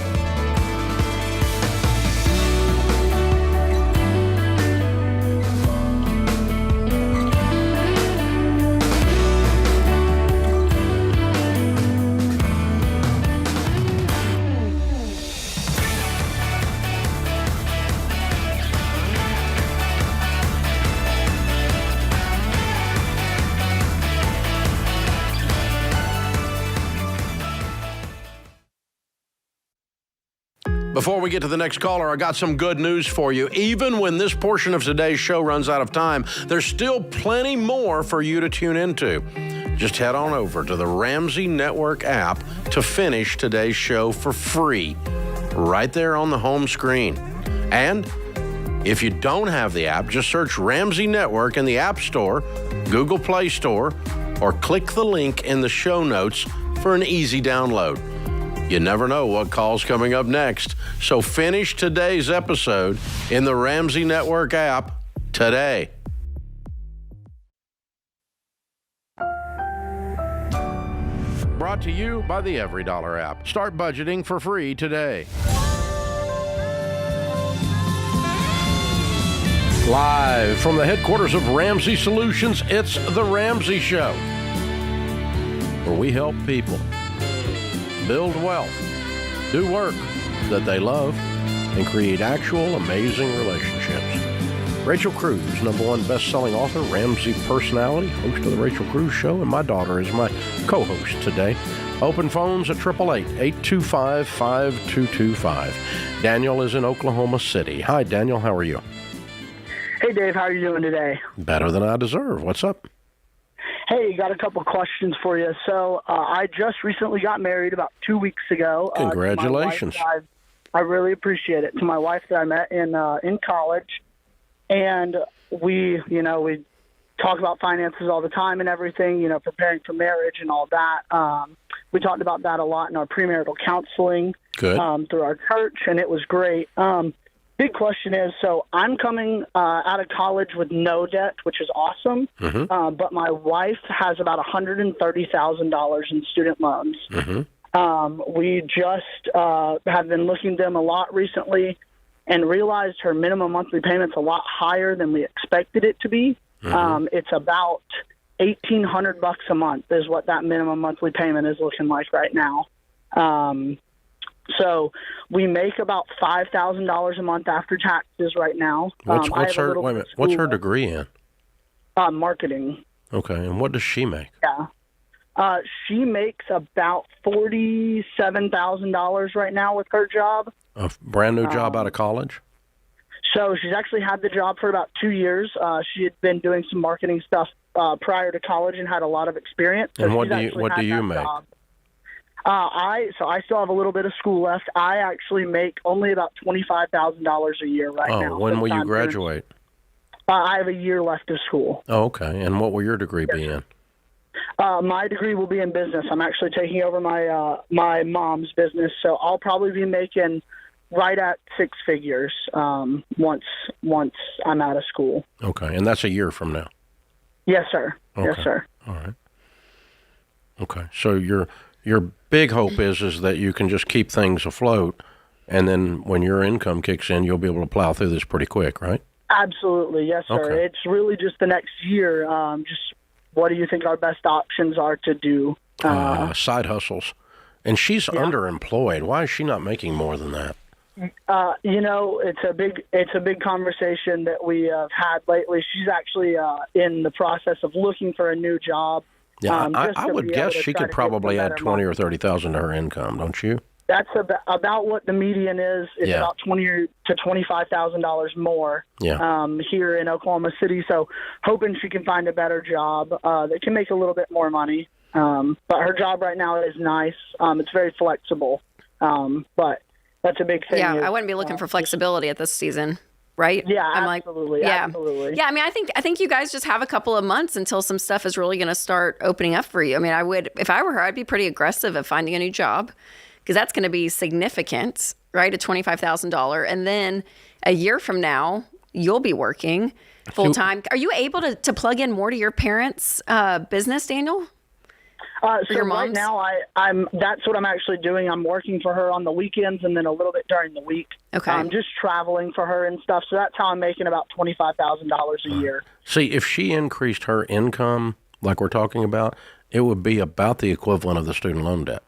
[SPEAKER 1] Before we get to the next caller, I got some good news for you. Even when this portion of today's show runs out of time, there's still plenty more for you to tune into. Just head on over to the Ramsey Network app to finish today's show for free, right there on the home screen. And if you don't have the app, just search Ramsey Network in the App Store, Google Play Store, or click the link in the show notes for an easy download. You never know what call's coming up next. So finish today's episode in the Ramsey Network app today. Brought to you by the EveryDollar app. Start budgeting for free today. Live from the headquarters of Ramsey Solutions, it's The Ramsey Show, where we help people build wealth, do work that they love, and create actual amazing relationships. programs. Rachel Cruze, #1 best-selling author, Ramsey personality, host of The Rachel Cruze Show, and my daughter is my co-host today. Open phones at 888-825-5225. Daniel is in Oklahoma City. Hi, Daniel. How are you?
[SPEAKER 8] Hey, Dave. How are you doing today?
[SPEAKER 1] Better than I deserve. What's up?
[SPEAKER 8] Hey, got a couple questions for you. So I just recently got married about 2 weeks ago.
[SPEAKER 1] Congratulations.
[SPEAKER 8] I really appreciate it. To my wife that I met in college. And we talk about finances all the time and everything, preparing for marriage and all that. We talked about that a lot in our premarital counseling through our church, and it was great. Big question is, so I'm coming out of college with no debt, which is awesome, but my wife has about $130,000 in student loans. We just have been looking at them a lot recently and realized her minimum monthly payment's a lot higher than we expected it to be. It's about $1,800 a month is what that minimum monthly payment is looking like right now. So we make about $5,000 a month after taxes right now.
[SPEAKER 1] What's her degree in?
[SPEAKER 8] Marketing.
[SPEAKER 1] Okay, and what does she make?
[SPEAKER 8] Yeah. She makes about $47,000 right now with her job.
[SPEAKER 1] A brand new job out of college?
[SPEAKER 8] So she's actually had the job for about 2 years. She had been doing some marketing stuff prior to college and had a lot of experience. So
[SPEAKER 1] and what do you make?
[SPEAKER 8] I still have a little bit of school left. I actually make only about $25,000 a year right now.
[SPEAKER 1] Oh, when will you graduate?
[SPEAKER 8] I have a year left of school.
[SPEAKER 1] Oh, okay. And what will your degree be in?
[SPEAKER 8] My degree will be in business. I'm actually taking over my mom's business, so I'll probably be making right at six figures once I'm out of school.
[SPEAKER 1] Okay, and that's a year from now?
[SPEAKER 8] Yes, sir.
[SPEAKER 1] Okay.
[SPEAKER 8] Yes, sir.
[SPEAKER 1] All right. Okay, so your big hope is that you can just keep things afloat, and then when your income kicks in, you'll be able to plow through this pretty quick, right?
[SPEAKER 8] Absolutely, yes, sir.
[SPEAKER 1] Okay.
[SPEAKER 8] It's really just the next year. Just what do you think our best options are to do?
[SPEAKER 1] Side hustles. And she's underemployed. Why is she not making more than that?
[SPEAKER 8] It's a big conversation that we have had lately. She's actually in the process of looking for a new job.
[SPEAKER 1] Yeah, I would guess she could probably add $20,000 or $30,000 to her income, don't you?
[SPEAKER 8] That's about what the median is. It's about $20,000 to $25,000 more here in Oklahoma City. So hoping she can find a better job that can make a little bit more money. But her job right now is nice. It's very flexible. But that's a big thing.
[SPEAKER 3] Yeah, I wouldn't be looking for flexibility at this season, right?
[SPEAKER 8] Yeah, absolutely. Absolutely.
[SPEAKER 3] Yeah, I mean, I think you guys just have a couple of months until some stuff is really going to start opening up for you. I mean, if I were her, I'd be pretty aggressive at finding a new job, because that's going to be significant, right? A $25,000. And then a year from now, you'll be working full time. Are you able to plug in more to your parents' business, Daniel?
[SPEAKER 8] So right now, that's what I'm actually doing. I'm working for her on the weekends and then a little bit during the week.
[SPEAKER 3] Okay.
[SPEAKER 8] I'm just traveling for her and stuff. So that's how I'm making about $25,000 a year.
[SPEAKER 1] See, if she increased her income, like we're talking about, it would be about the equivalent of the student loan debt.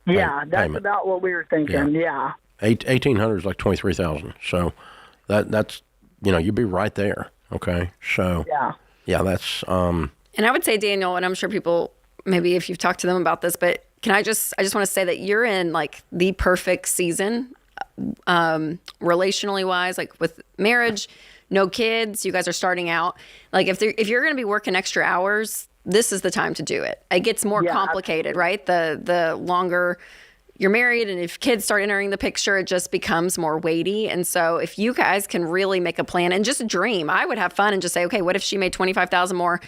[SPEAKER 8] Yeah, that's about what we were thinking. Yeah.
[SPEAKER 1] 1,800 is like 23,000. So that's you'd be right there. Okay. So yeah, that's
[SPEAKER 3] And I would say, Daniel, and I'm sure people, maybe if you've talked to them about this, but I just want to say that you're in like the perfect season, relationally wise, like with marriage, no kids, you guys are starting out. Like if you're going to be working extra hours, this is the time to do it. It gets more complicated, right? The longer you're married and if kids start entering the picture, it just becomes more weighty. And so if you guys can really make a plan and just dream, I would have fun and just say, okay, what if she made $25,000 more?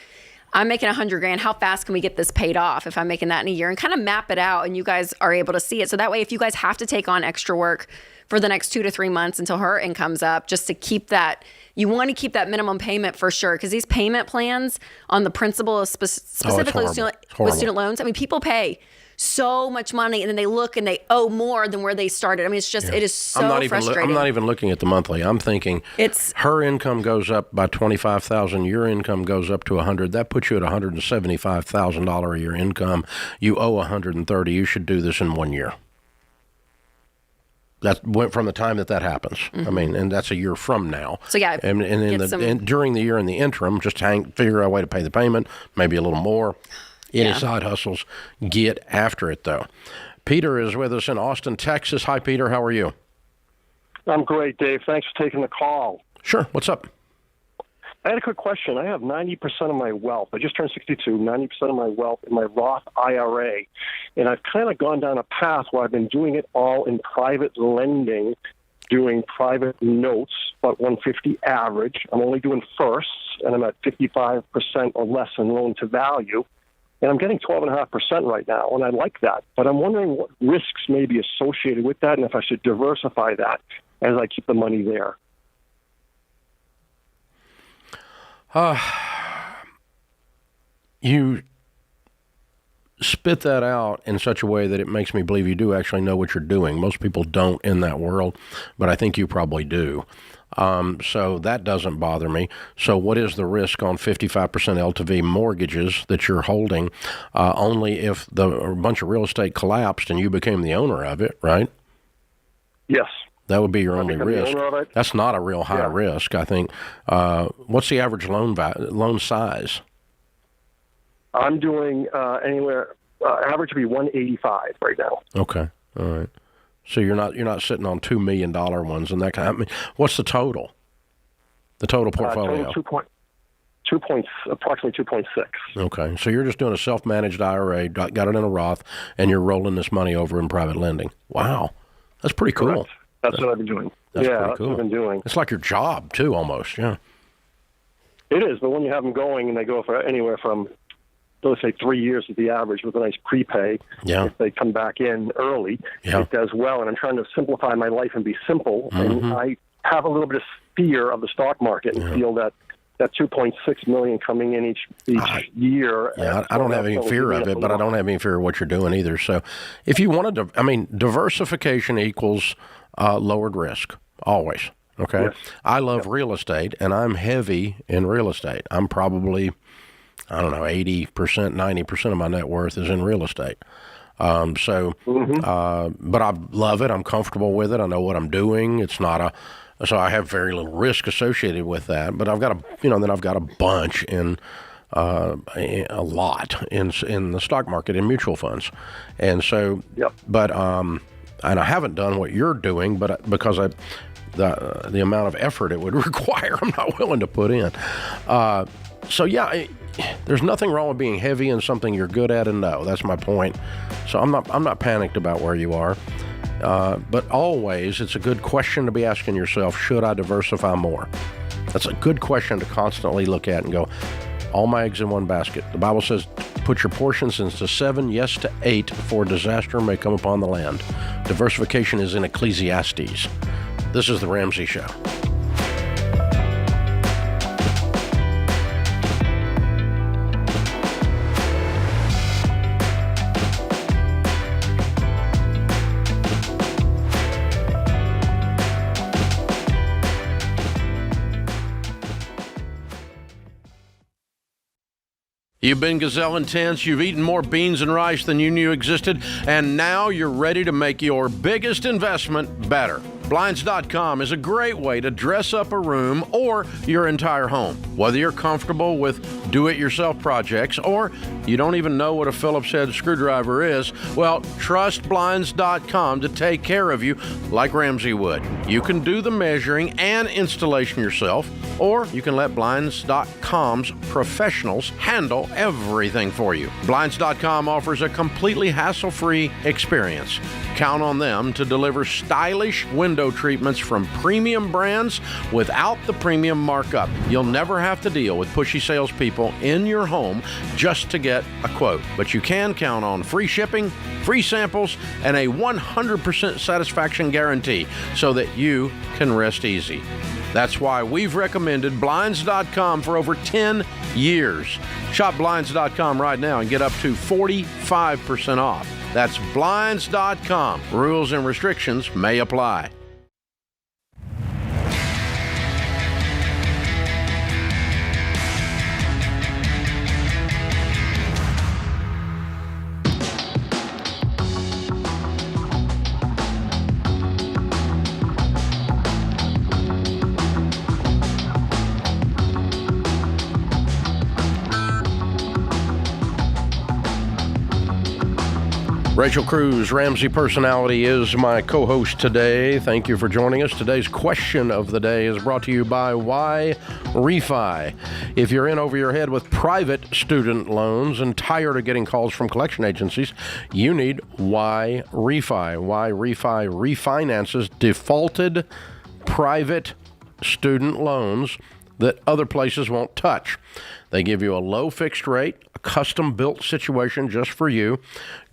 [SPEAKER 3] I'm making $100,000. How fast can we get this paid off if I'm making that in a year? And kind of map it out, and you guys are able to see it. So that way, if you guys have to take on extra work for the next 2 to 3 months until her income's up, just to keep that, you want to keep that minimum payment for sure. Because these payment plans on the principal of specifically with student loans, I mean, people pay so much money and then they look and they owe more than where they started. I mean, it's just, it is so frustrating.
[SPEAKER 1] I'm not even looking at the monthly. I'm thinking her income goes up by $25,000. Your income goes up to $100,000. That puts you at $175,000 a year income. You owe $130,000. You should do this in 1 year. That went from the time that happens. Mm-hmm. I mean, and that's a year from now.
[SPEAKER 3] So yeah,
[SPEAKER 1] and during the year in the interim, just figure out a way to pay the payment, maybe a little more. Any side hustles, get after it though. Peter is with us in Austin, Texas. Hi, Peter. How are you?
[SPEAKER 9] I'm great, Dave. Thanks for taking the call.
[SPEAKER 1] Sure. What's up?
[SPEAKER 9] I had a quick question. I have 90% of my wealth. I just turned 62, 90% of my wealth in my Roth IRA. And I've kind of gone down a path where I've been doing it all in private lending, doing private notes, about 150 average. I'm only doing firsts, and I'm at 55% or less in loan to value. And I'm getting 12.5% right now, and I like that. But I'm wondering what risks may be associated with that and if I should diversify that as I keep the money there.
[SPEAKER 1] You spit that out in such a way that it makes me believe you do actually know what you're doing. Most people don't in that world, but I think you probably do. So that doesn't bother me. So what is the risk on 55% LTV mortgages that you're holding only if a bunch of real estate collapsed and you became the owner of it, right?
[SPEAKER 9] Yes.
[SPEAKER 1] That would be your only risk. That's not a real high risk, I think. What's the average loan size?
[SPEAKER 9] I'm doing anywhere average would be 185 right now.
[SPEAKER 1] Okay, all right. So you're not sitting on $2 million ones and that kind of. I mean, what's the total? The total portfolio.
[SPEAKER 9] Approximately 2.6.
[SPEAKER 1] Okay, so you're just doing a self-managed IRA, got it in a Roth, and you're rolling this money over in private lending. Wow, that's pretty cool.
[SPEAKER 9] Correct. That's what I've been doing.
[SPEAKER 1] That's
[SPEAKER 9] pretty
[SPEAKER 1] cool.
[SPEAKER 9] That's what I've been doing.
[SPEAKER 1] It's like your job, too, almost, yeah.
[SPEAKER 9] It is, but when you have them going and they go for anywhere from, let's say, 3 years is the average with a nice prepay, if they come back in early, it does well. And I'm trying to simplify my life and be simple.
[SPEAKER 1] Mm-hmm.
[SPEAKER 9] And I have a little bit of fear of the stock market and feel that 2.6 million coming in each year.
[SPEAKER 1] Yeah, I don't have any fear of it, but I don't have any fear of what you're doing either. So if you wanted to, I mean, diversification equals lowered risk, always. Okay. Yes. I love real estate, and I'm heavy in real estate. I'm probably, 80%, 90% of my net worth is in real estate. But I love it. I'm comfortable with it. I know what I'm doing. It's not so I have very little risk associated with that. But I've got a bunch in a lot in the stock market in mutual funds, and so. But and I haven't done what you're doing, but because the amount of effort it would require, I'm not willing to put in. There's nothing wrong with being heavy in something you're good at, and that's my point. So I'm not panicked about where you are. But always, it's a good question to be asking yourself, should I diversify more? That's a good question to constantly look at and go, all my eggs in one basket. The Bible says, put your portions into 7, yes to 8, before disaster may come upon the land. Diversification is in Ecclesiastes. This is The Ramsey Show. You've been gazelle intense, you've eaten more beans and rice than you knew existed, and now you're ready to make your biggest investment better. Blinds.com is a great way to dress up a room or your entire home. Whether you're comfortable with do-it-yourself projects or you don't even know what a Phillips head screwdriver is, well, trust Blinds.com to take care of you like Ramsey would. You can do the measuring and installation yourself, or you can let Blinds.com's professionals handle everything for you. Blinds.com offers a completely hassle-free experience. Count on them to deliver stylish window treatments from premium brands without the premium markup. You'll never have to deal with pushy salespeople in your home just to get a quote. But you can count on free shipping, free samples, and a 100% satisfaction guarantee so that you can rest easy. That's why we've recommended Blinds.com for over 10 years. Shop Blinds.com right now and get up to 45% off. That's Blinds.com. Rules and restrictions may apply. Rachel Cruze, Ramsey Personality, is my co-host today. Thank you for joining us. Today's question of the day is brought to you by Why Refi. If you're in over your head with private student loans and tired of getting calls from collection agencies, you need Why Refi. Why Refi refinances defaulted private student loans that other places won't touch. They give you a low fixed rate, a custom-built situation just for you.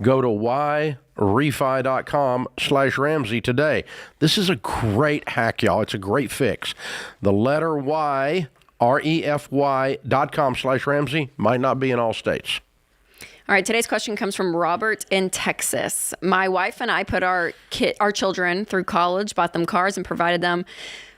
[SPEAKER 1] Go to whyrefi.com/Ramsey today. This is a great hack, y'all. It's a great fix. The letter Y, REFY.com/Ramsey might not be in all states.
[SPEAKER 3] All right, today's question comes from Robert in Texas. My wife and I put our children through college, bought them cars, and provided them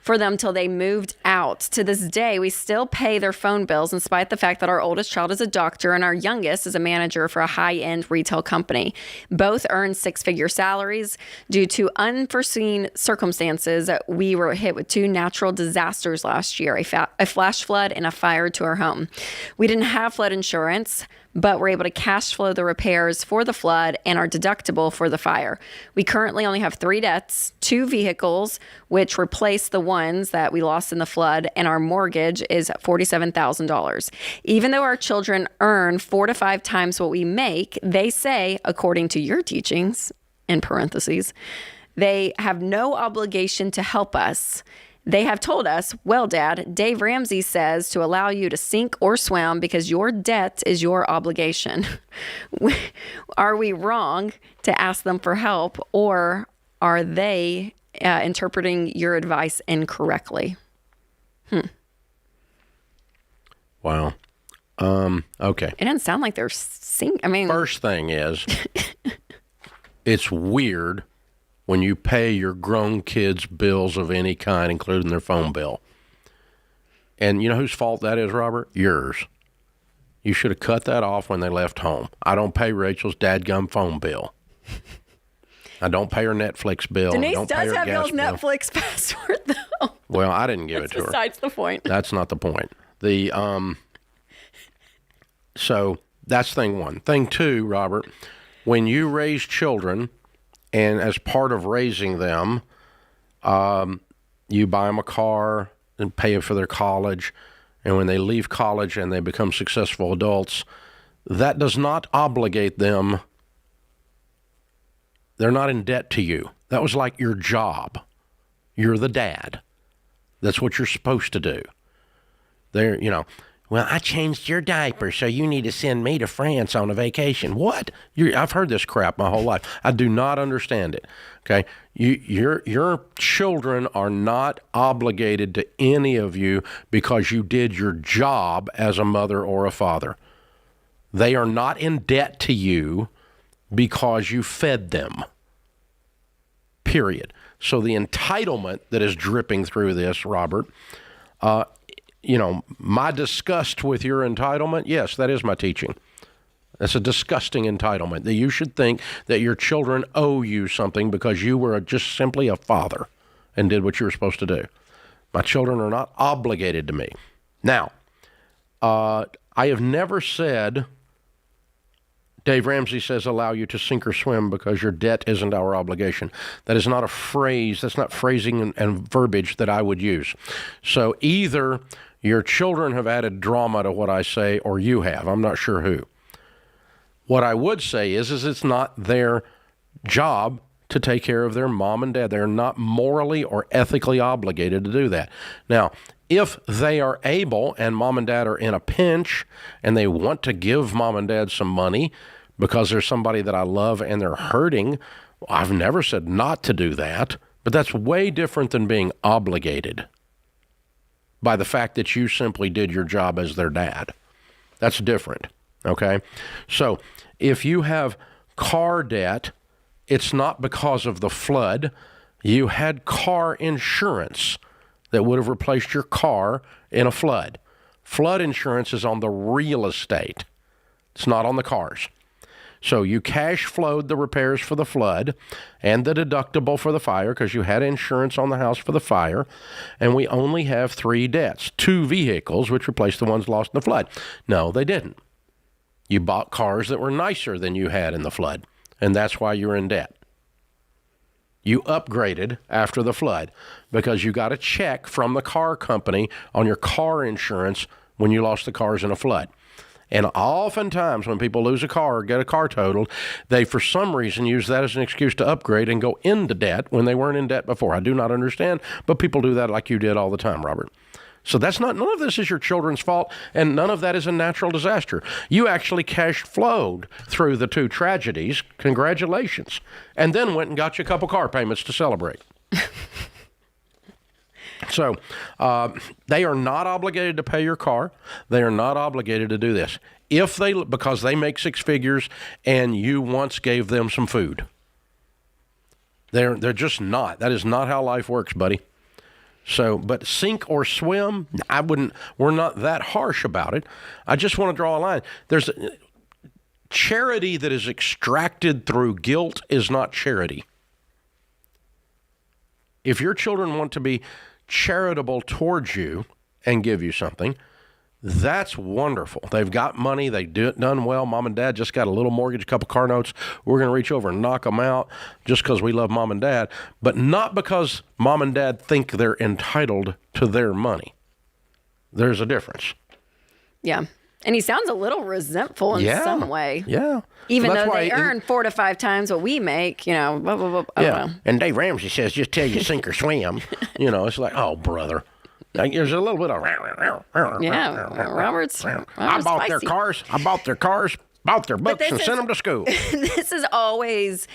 [SPEAKER 3] for them till they moved out. To this day, we still pay their phone bills in spite of the fact that our oldest child is a doctor and our youngest is a manager for a high-end retail company. Both earn six-figure salaries. Due to unforeseen circumstances, we were hit with two natural disasters last year, a flash flood and a fire to our home. We didn't have flood insurance, but we're able to cash flow the repairs for the flood and our deductible for the fire. We currently only have 3 debts, 2 vehicles, which replace the ones that we lost in the flood, and our mortgage is $47,000. Even though our children earn 4 to 5 times what we make, they say, according to your teachings, in parentheses, they have no obligation to help us. They have told us, well, Dad, Dave Ramsey says to allow you to sink or swim because your debt is your obligation. Are we wrong to ask them for help, or are they interpreting your advice incorrectly?
[SPEAKER 1] Wow. Okay.
[SPEAKER 3] It doesn't sound like they're
[SPEAKER 1] first thing is, it's weird when you pay your grown kids bills of any kind, including their phone bill. And you know whose fault that is, Robert? Yours. You should have cut that off when they left home. I don't pay Rachel's dadgum phone bill. I don't pay her Netflix bill.
[SPEAKER 3] Denise
[SPEAKER 1] don't
[SPEAKER 3] does
[SPEAKER 1] pay her
[SPEAKER 3] have y'all's
[SPEAKER 1] bill.
[SPEAKER 3] Netflix password, though.
[SPEAKER 1] Well, I didn't give it to her.
[SPEAKER 3] Besides the point.
[SPEAKER 1] That's not the point. So that's thing one. Thing two, Robert, when you raise children, and as part of raising them, you buy them a car and pay for their college. And when they leave college and they become successful adults, that does not obligate them. They're not in debt to you. That was like your job. You're the dad. That's what you're supposed to do. Well, I changed your diaper, so you need to send me to France on a vacation. What? I've heard this crap my whole life. I do not understand it. Okay? Your children are not obligated to any of you because you did your job as a mother or a father. They are not in debt to you because you fed them. Period. So the entitlement that is dripping through this, Robert, my disgust with your entitlement, yes, that is my teaching. That's a disgusting entitlement, that you should think that your children owe you something because you were just simply a father and did what you were supposed to do. My children are not obligated to me. Now, I have never said, Dave Ramsey says, allow you to sink or swim because your debt isn't our obligation. That is not a phrase, that's not phrasing and verbiage that I would use. So either your children have added drama to what I say, or you have. I'm not sure who. What I would say is it's not their job to take care of their mom and dad. They're not morally or ethically obligated to do that. Now, if they are able and mom and dad are in a pinch and they want to give mom and dad some money because there's somebody that I love and they're hurting, well, I've never said not to do that, but that's way different than being obligated by the fact that you simply did your job as their dad. That's different, okay? So if you have car debt, it's not because of the flood. You had car insurance that would have replaced your car in a flood. Flood insurance is on the real estate. It's not on the cars. So you cash flowed the repairs for the flood and the deductible for the fire because you had insurance on the house for the fire, and we only have 3 debts, 2 vehicles, which replaced the ones lost in the flood. No, they didn't. You bought cars that were nicer than you had in the flood, and that's why you're in debt. You upgraded after the flood because you got a check from the car company on your car insurance when you lost the cars in a flood. And oftentimes when people lose a car or get a car totaled, they for some reason use that as an excuse to upgrade and go into debt when they weren't in debt before. I do not understand, but people do that like you did all the time, Robert. So none of this is your children's fault, and none of that is a natural disaster. You actually cash flowed through the two tragedies. Congratulations. And then went and got you a couple car payments to celebrate. So they are not obligated to pay your car. They are not obligated to do this. Because they make six figures and you once gave them some food. They're just not. That is not how life works, buddy. So, but sink or swim, we're not that harsh about it. I just want to draw a line. There's charity that is extracted through guilt is not charity. If your children want to be charitable towards you and give you something, that's wonderful. They've got money. They've done well. Mom and dad just got a little mortgage, a couple car notes. We're going to reach over and knock them out just because we love mom and dad, but not because mom and dad think they're entitled to their money. There's a difference.
[SPEAKER 3] Yeah. And he sounds a little resentful in some way.
[SPEAKER 1] Yeah.
[SPEAKER 3] Even though they earn 4 to 5 times what we make, blah, blah, blah.
[SPEAKER 1] Yeah. And Dave Ramsey says, just tell you sink or swim. It's like, oh, brother. There's a little bit of
[SPEAKER 3] Robert's
[SPEAKER 1] I bought
[SPEAKER 3] spicy.
[SPEAKER 1] their cars. I bought their cars, bought their books, and sent them to school.
[SPEAKER 3] This is always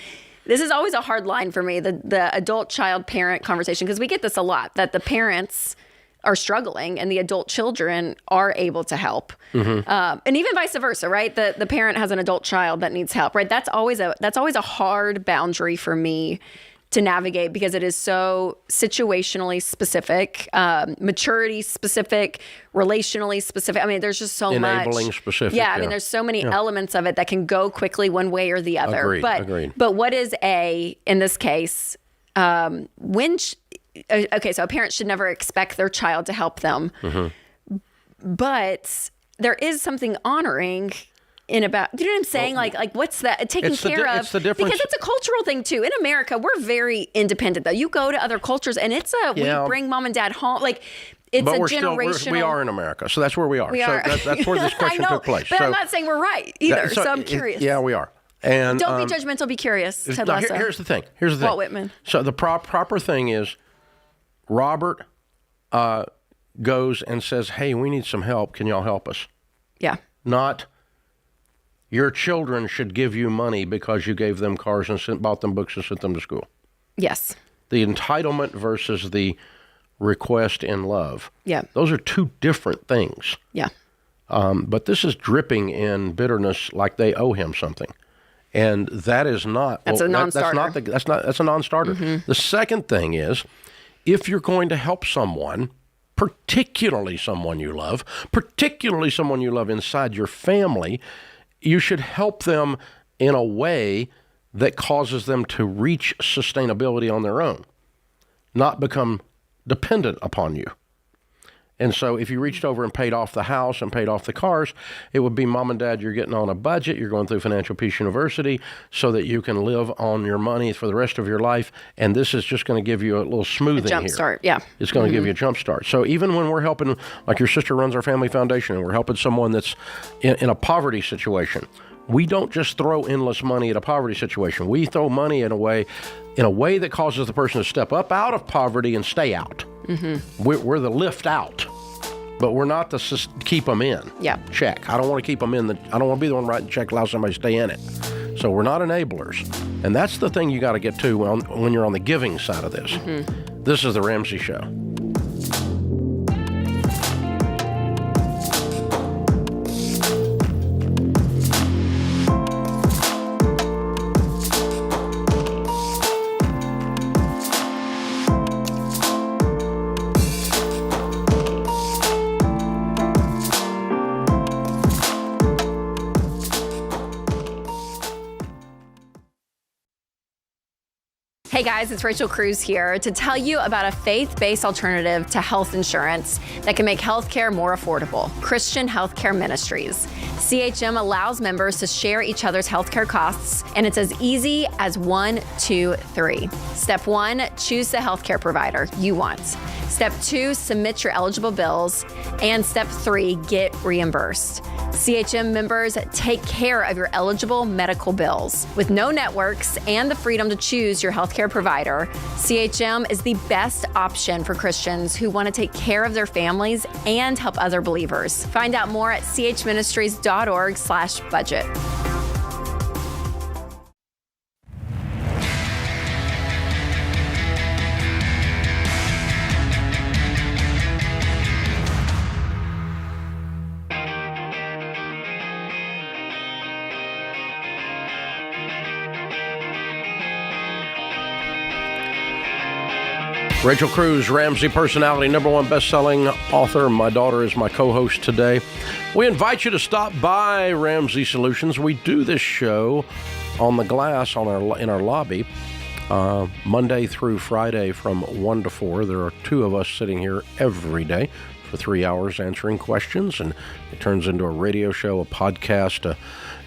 [SPEAKER 3] a hard line for me, the adult child parent conversation, because we get this a lot, that the parents are struggling and the adult children are able to help. Mm-hmm. And even vice versa, right? The parent has an adult child that needs help, right? That's always a hard boundary for me to navigate, because it is so situationally specific, maturity specific, relationally specific. I mean, there's just so much.
[SPEAKER 1] Enabling specific.
[SPEAKER 3] Yeah, I mean, there's so many elements of it that can go quickly one way or the other.
[SPEAKER 1] Agreed.
[SPEAKER 3] But what is in this case, so a parent should never expect their child to help them. Mm-hmm. But there is something honoring you know what I'm saying? Like what's that? Taking care of.
[SPEAKER 1] It's the difference.
[SPEAKER 3] Because it's a cultural thing too. In America, we're very independent though. You go to other cultures and we bring mom and dad home. Like it's a generational.
[SPEAKER 1] We are in America, so that's where we are. That's where this question took place.
[SPEAKER 3] But I'm not saying we're right either. So I'm curious.
[SPEAKER 1] Yeah, we are. And
[SPEAKER 3] don't be judgmental. Be curious. Ted Lasso.
[SPEAKER 1] Here's the thing.
[SPEAKER 3] Walt Whitman.
[SPEAKER 1] So the proper thing is, Robert goes and says, "Hey, we need some help. Can y'all help us?"
[SPEAKER 3] Yeah.
[SPEAKER 1] Not, your children should give you money because you gave them cars and bought them books and sent them to school.
[SPEAKER 3] Yes.
[SPEAKER 1] The entitlement versus the request in love.
[SPEAKER 3] Yeah.
[SPEAKER 1] Those are two different things.
[SPEAKER 3] Yeah.
[SPEAKER 1] But this is dripping in bitterness like they owe him something. And that is not...
[SPEAKER 3] That's a non-starter.
[SPEAKER 1] That's a non-starter. Mm-hmm. The second thing is, if you're going to help someone, particularly someone you love inside your family, you should help them in a way that causes them to reach sustainability on their own, not become dependent upon you. And so if you reached over and paid off the house and paid off the cars, it would be, Mom and Dad, you're getting on a budget, you're going through Financial Peace University so that you can live on your money for the rest of your life, and this is just going to give you a little smoothing
[SPEAKER 3] jump start, yeah.
[SPEAKER 1] It's going to give you a jump start. So even when we're helping, like your sister runs our family foundation, and we're helping someone that's in a poverty situation, we don't just throw endless money at a poverty situation. We throw money in a way that causes the person to step up out of poverty and stay out. Mm-hmm. We're the lift out, but we're not the keep them in.
[SPEAKER 3] Yeah.
[SPEAKER 1] Check. I don't want to keep them in. I don't want to be the one writing the check, allow somebody to stay in it. So we're not enablers. And that's the thing you got to get to when you're on the giving side of this. Mm-hmm. This is The Ramsey Show.
[SPEAKER 3] Hey guys, it's Rachel Cruze here to tell you about a faith-based alternative to health insurance that can make healthcare more affordable. Christian Healthcare Ministries. CHM allows members to share each other's healthcare costs, and it's as easy as 1, 2, 3. Step 1, choose the healthcare provider you want. Step 2, submit your eligible bills. And Step 3, get reimbursed. CHM members take care of your eligible medical bills. With no networks and the freedom to choose your healthcare provider, CHM is the best option for Christians who want to take care of their families and help other believers. Find out more at chministries.org/budget.
[SPEAKER 1] Rachel Cruze, Ramsey personality, #1 best-selling author. My daughter is my co-host today. We invite you to stop by Ramsey Solutions. We do this show on the glass in our lobby Monday through Friday from 1 to 4. There are 2 of us sitting here every day for 3 hours answering questions, and it turns into a radio show, a podcast,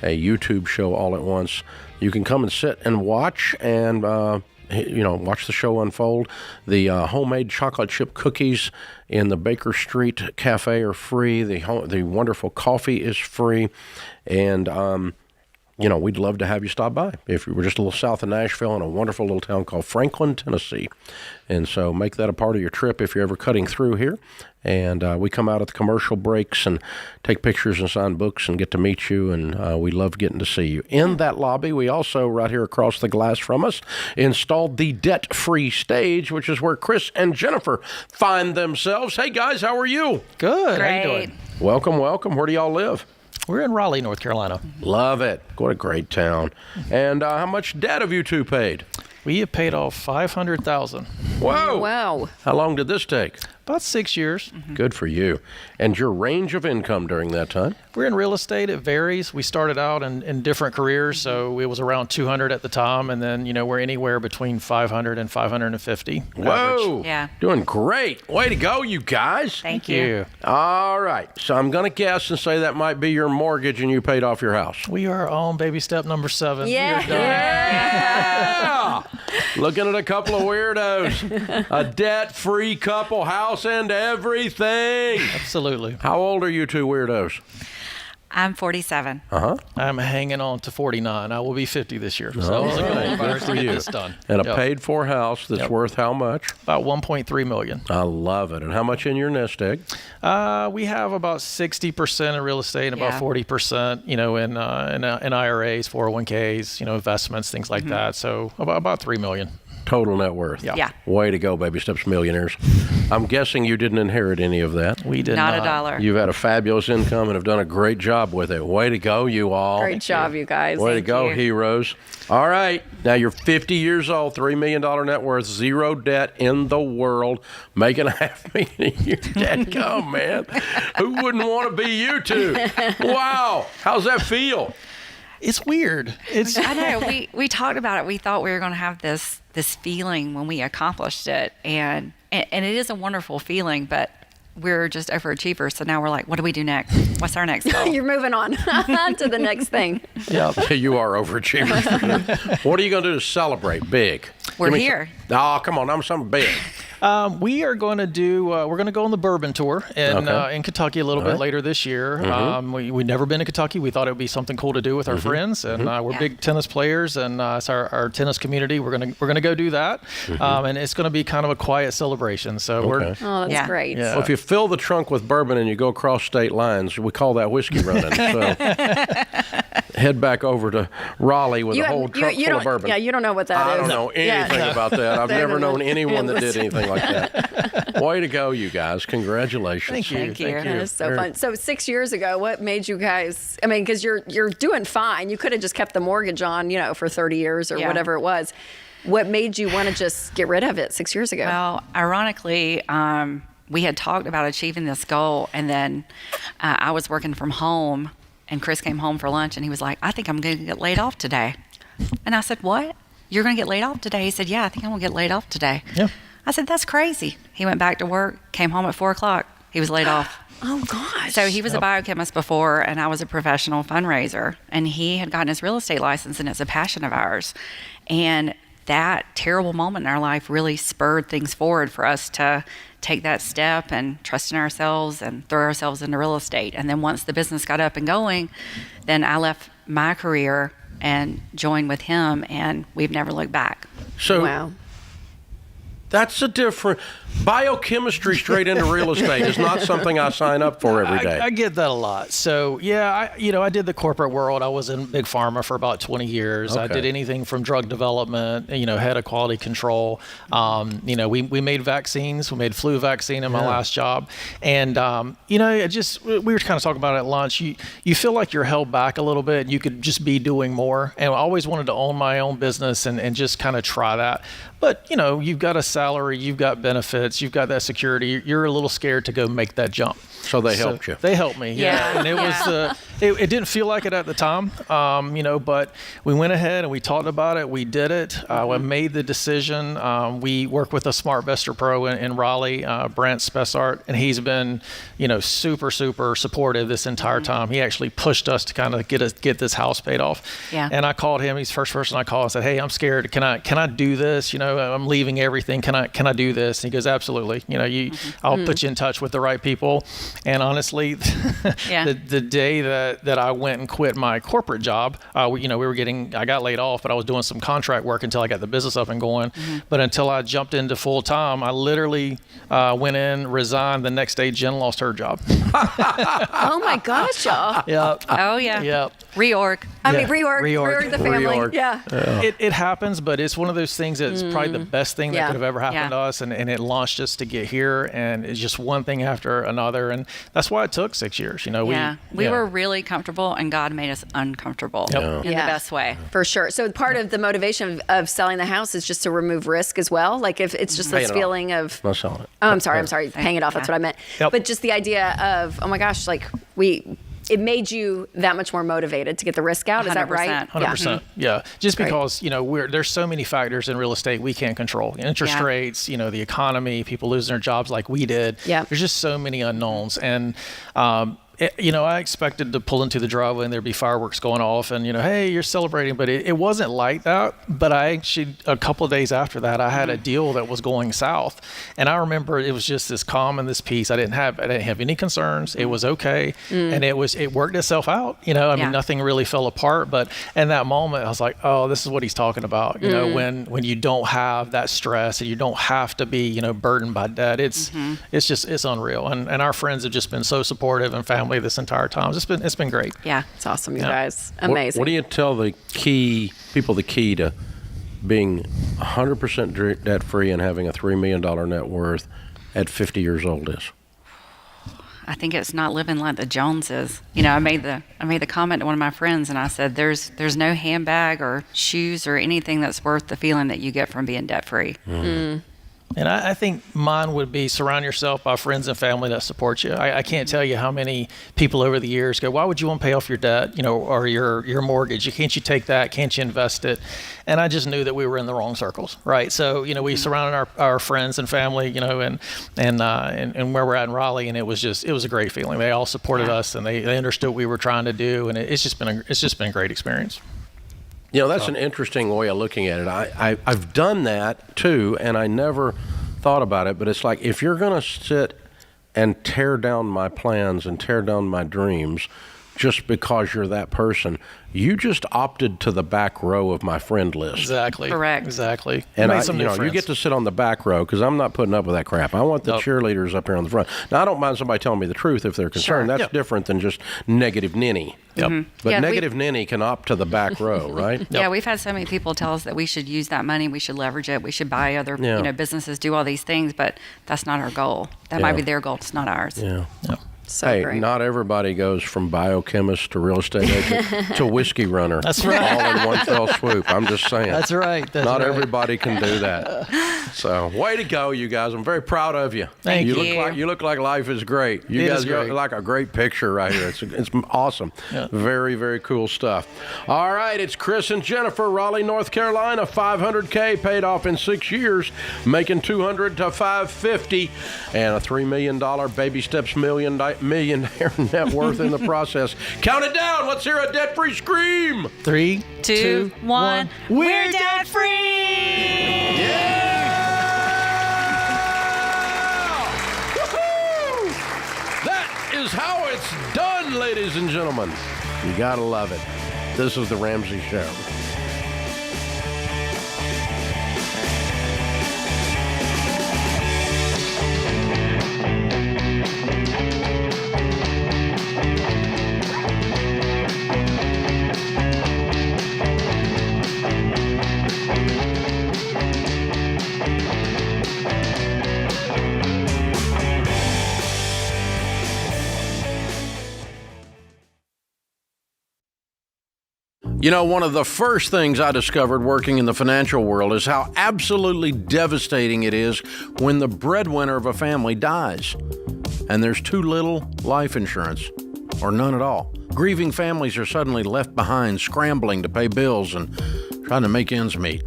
[SPEAKER 1] a YouTube show all at once. You can come and sit and watch and watch the show unfold. The homemade chocolate chip cookies in the Baker Street Cafe are free. The wonderful coffee is free. And, we'd love to have you stop by. If you were just a little south of Nashville in a wonderful little town called Franklin, Tennessee. And so make that a part of your trip if you're ever cutting through here. And we come out at the commercial breaks and take pictures and sign books and get to meet you, and we love getting to see you. In that lobby, we also, right here across the glass from us, installed the debt-free stage, which is where Chris and Jennifer find themselves. Hey, guys, how are you?
[SPEAKER 10] Good.
[SPEAKER 3] Great.
[SPEAKER 10] How you doing?
[SPEAKER 1] Welcome, welcome. Where do y'all live?
[SPEAKER 10] We're in Raleigh, North Carolina.
[SPEAKER 1] Love it. What a great town. And how much debt have you two paid?
[SPEAKER 10] We have paid off $500,000.
[SPEAKER 1] Whoa.
[SPEAKER 3] Wow.
[SPEAKER 1] How long did this take?
[SPEAKER 10] About 6 years.
[SPEAKER 3] Mm-hmm.
[SPEAKER 1] Good for you. And your range of income during that time?
[SPEAKER 10] We're in real estate. It varies. We started out in different careers, so it was around 200 at the time, and then, we're anywhere between 500 and 550.
[SPEAKER 1] Whoa.
[SPEAKER 11] Average. Yeah.
[SPEAKER 1] Doing great. Way to go, you guys.
[SPEAKER 11] Thank you.
[SPEAKER 1] All right. So I'm going to guess and say that might be your mortgage and you paid off your house.
[SPEAKER 10] We are on baby step number 7.
[SPEAKER 3] Yeah.
[SPEAKER 1] Yeah. Looking at a couple of weirdos. A debt-free couple, house and everything.
[SPEAKER 10] Absolutely.
[SPEAKER 1] How old are you two weirdos?
[SPEAKER 11] I'm 47.
[SPEAKER 1] Uh-huh.
[SPEAKER 10] I'm hanging on to 49. I will be 50 this year. So
[SPEAKER 1] All right.
[SPEAKER 10] good to get this done.
[SPEAKER 1] And a paid-for house that's worth how much?
[SPEAKER 10] About $1.3 million.
[SPEAKER 1] I love it. And how much in your nest egg?
[SPEAKER 10] We have about 60% in real estate and about 40%, in IRAs, 401ks, investments, things like that. So about $3 million.
[SPEAKER 1] Total net worth.
[SPEAKER 11] Yeah.
[SPEAKER 1] Way to go, Baby Steps millionaires. I'm guessing you didn't inherit any of that.
[SPEAKER 10] We did not.
[SPEAKER 11] Not a dollar.
[SPEAKER 1] You've had a fabulous income and have done a great job with it. Way to go, you all.
[SPEAKER 3] Great job, you guys.
[SPEAKER 1] Way to
[SPEAKER 11] Thank
[SPEAKER 1] go,
[SPEAKER 11] you.
[SPEAKER 1] heroes. All right. Now you're 50 years old, $3 million net worth, zero debt in the world, making $500,000 a year. Dadgum, man. Who wouldn't want to be you two? Wow. How's that feel?
[SPEAKER 10] It's weird.
[SPEAKER 11] I know. We talked about it. We thought we were going to have this feeling when we accomplished it, and it is a wonderful feeling. But we're just overachievers, so now we're like, what do we do next? What's our next goal?
[SPEAKER 3] You're moving on to the next thing.
[SPEAKER 1] Yeah, you are overachievers. What are you going to do to celebrate big?
[SPEAKER 11] We're here.
[SPEAKER 1] Oh, come on. I'm something big.
[SPEAKER 10] We are going to do. We're going to go on the bourbon tour in Kentucky a little bit later this year. We've never been to Kentucky. We thought it would be something cool to do with our friends, and we're big tennis players, and it's our tennis community. We're gonna go do that, and it's going to be kind of a quiet celebration. So we're.
[SPEAKER 3] Oh, that's great.
[SPEAKER 10] Yeah.
[SPEAKER 1] Well, if you fill the trunk with bourbon and you go across state lines, we call that whiskey running. So head back over to Raleigh with a whole trunk full of bourbon.
[SPEAKER 3] Yeah, you don't know what that is.
[SPEAKER 1] I don't know anything about that. I've never known anyone that did anything like that. Way to go, you guys. Congratulations.
[SPEAKER 10] Thank you.
[SPEAKER 11] Thank you.
[SPEAKER 3] That is so fun. So 6 years ago, what made you guys, because you're doing fine. You could have just kept the mortgage on, for 30 years or whatever it was. What made you want to just get rid of it 6 years ago?
[SPEAKER 11] Well, ironically, we had talked about achieving this goal, and then I was working from home, and Chris came home for lunch, and he was like, I think I'm going to get laid off today. And I said, what? you're going to get laid off today? He said, yeah, I think I'm going to get laid off today.
[SPEAKER 10] Yeah.
[SPEAKER 11] I said, that's crazy. He went back to work, came home at 4 o'clock. He was laid off.
[SPEAKER 3] Oh, gosh.
[SPEAKER 11] So he was a biochemist before, and I was a professional fundraiser. And he had gotten his real estate license, and it's a passion of ours. And that terrible moment in our life really spurred things forward for us to take that step and trust in ourselves and throw ourselves into real estate. And then once the business got up and going, then I left my career and joined with him, and we've never looked back.
[SPEAKER 1] So
[SPEAKER 3] wow.
[SPEAKER 1] That's a different biochemistry straight into real estate is not something I sign up for every day.
[SPEAKER 10] I get that a lot. So yeah, I did the corporate world. I was in big pharma for about 20 years.
[SPEAKER 1] Okay.
[SPEAKER 10] I did anything from drug development, head of quality control. We made vaccines. We made flu vaccine in my last job. And, we were kind of talking about it at lunch. You feel like you're held back a little bit and you could just be doing more. And I always wanted to own my own business and just kind of try that. But, you've got a salary, you've got benefits, you've got that security. You're a little scared to go make that jump.
[SPEAKER 1] So they helped you.
[SPEAKER 10] They helped me. Yeah. And it was, it didn't feel like it at the time, but we went ahead and we talked about it. We did it. We made the decision. We work with a Smart Investor Pro in Raleigh, Brent Spessart, and he's been, super, super supportive this entire time. He actually pushed us to kind of get this house paid off. Yeah. And I called him. He's the first person I called and said, hey, I'm scared. Can I do this? I'm leaving everything. Can I do this? And he goes, absolutely. I'll put you in touch with the right people. And honestly, the day that I went and quit my corporate job, I got laid off, but I was doing some contract work until I got the business up and going. But until I jumped into full time, I literally went in, resigned. The next day, Jen lost her job.
[SPEAKER 3] Oh my gosh, y'all.
[SPEAKER 10] Yep.
[SPEAKER 11] Oh yeah.
[SPEAKER 10] Yep.
[SPEAKER 11] Reorg.
[SPEAKER 3] Reorg the family.
[SPEAKER 1] Reorg.
[SPEAKER 3] Yeah.
[SPEAKER 10] It happens, but it's one of those things that's probably the best thing that could have ever happened to us, and it launched us to get here, and it's just one thing after another, and that's why it took 6 years.
[SPEAKER 11] We were really comfortable, and God made us uncomfortable in the best way.
[SPEAKER 3] For sure. So part of the motivation of selling the house is just to remove risk as well. Like if it's just this feeling of,
[SPEAKER 1] not selling it.
[SPEAKER 3] Oh, I'm sorry, paying it off. That's what I meant. Yep. But just the idea of, oh my gosh, it made you that much more motivated to get the risk out. 100%. Is that right?
[SPEAKER 10] 100%. Yeah. Just because, there's so many factors in real estate we can't control. Interest rates, the economy, people losing their jobs like we did. Yeah. There's just so many unknowns. And, I expected to pull into the driveway and there'd be fireworks going off and, hey, you're celebrating. But it wasn't like that. But I actually, a couple of days after that, I had a deal that was going south. And I remember it was just this calm and this peace. I didn't have any concerns. It was okay. And it worked itself out. I mean, nothing really fell apart. But in that moment, I was like, oh, this is what he's talking about. When you don't have that stress and you don't have to be, burdened by debt, it's unreal. And our friends have just been so supportive and family this entire time. It's been great.
[SPEAKER 3] Yeah, it's awesome, you guys. Amazing.
[SPEAKER 1] What do you tell the key to being 100% debt free and having a $3 million net worth at 50 years old is?
[SPEAKER 11] I think it's not living like the Joneses. I made the comment to one of my friends, and I said, "There's no handbag or shoes or anything that's worth the feeling that you get from being debt free."
[SPEAKER 10] And I think mine would be surround yourself by friends and family that support you. I can't tell you how many people over the years go, why would you want to pay off your debt, or your mortgage? Can't you take that? Can't you invest it? And I just knew that we were in the wrong circles, right? So, we surrounded our friends and family, and where we're at in Raleigh, and it was a great feeling. They all supported us, and they understood what we were trying to do, and it's just been a great experience.
[SPEAKER 1] That's an interesting way of looking at it. I've done that too, and I never thought about it, but it's like if you're going to sit and tear down my plans and tear down my dreams just because you're that person, you just opted to the back row of my friend list.
[SPEAKER 10] Exactly.
[SPEAKER 11] Correct.
[SPEAKER 10] Exactly.
[SPEAKER 1] And you get to sit on the back row because I'm not putting up with that crap. I want the cheerleaders up here on the front. Now, I don't mind somebody telling me the truth if they're concerned. Sure. That's different than just negative ninny. Yep. But negative ninny can opt to the back row, right?
[SPEAKER 11] Yeah, we've had so many people tell us that we should use that money, we should leverage it, we should buy other businesses, do all these things, but that's not our goal. That might be their goal, it's not ours.
[SPEAKER 1] Yeah.
[SPEAKER 3] So great.
[SPEAKER 1] Not everybody goes from biochemist to real estate agent to whiskey runner.
[SPEAKER 10] That's right.
[SPEAKER 1] All in one fell swoop. I'm just saying.
[SPEAKER 10] That's right.
[SPEAKER 1] Not everybody can do that. So, way to go, you guys. I'm very proud of you.
[SPEAKER 10] Thank you.
[SPEAKER 1] You look like life is great. You guys look like a great picture right here. It's awesome. Yeah. Very, very cool stuff. All right, it's Chris and Jennifer, Raleigh, North Carolina. $500K paid off in 6 years, making $200 to $550, and a $3 million Baby Steps millionaire net worth in the process. Count it down. Let's hear a debt-free scream.
[SPEAKER 10] 3, 2, 1.
[SPEAKER 11] We're debt-free!
[SPEAKER 1] Yeah! Woo-hoo! That is how it's done, ladies and gentlemen. You gotta love it. This is The Ramsey Show. You know, one of the first things I discovered working in the financial world is how absolutely devastating it is when the breadwinner of a family dies and there's too little life insurance or none at all. Grieving families are suddenly left behind, scrambling to pay bills and trying to make ends meet.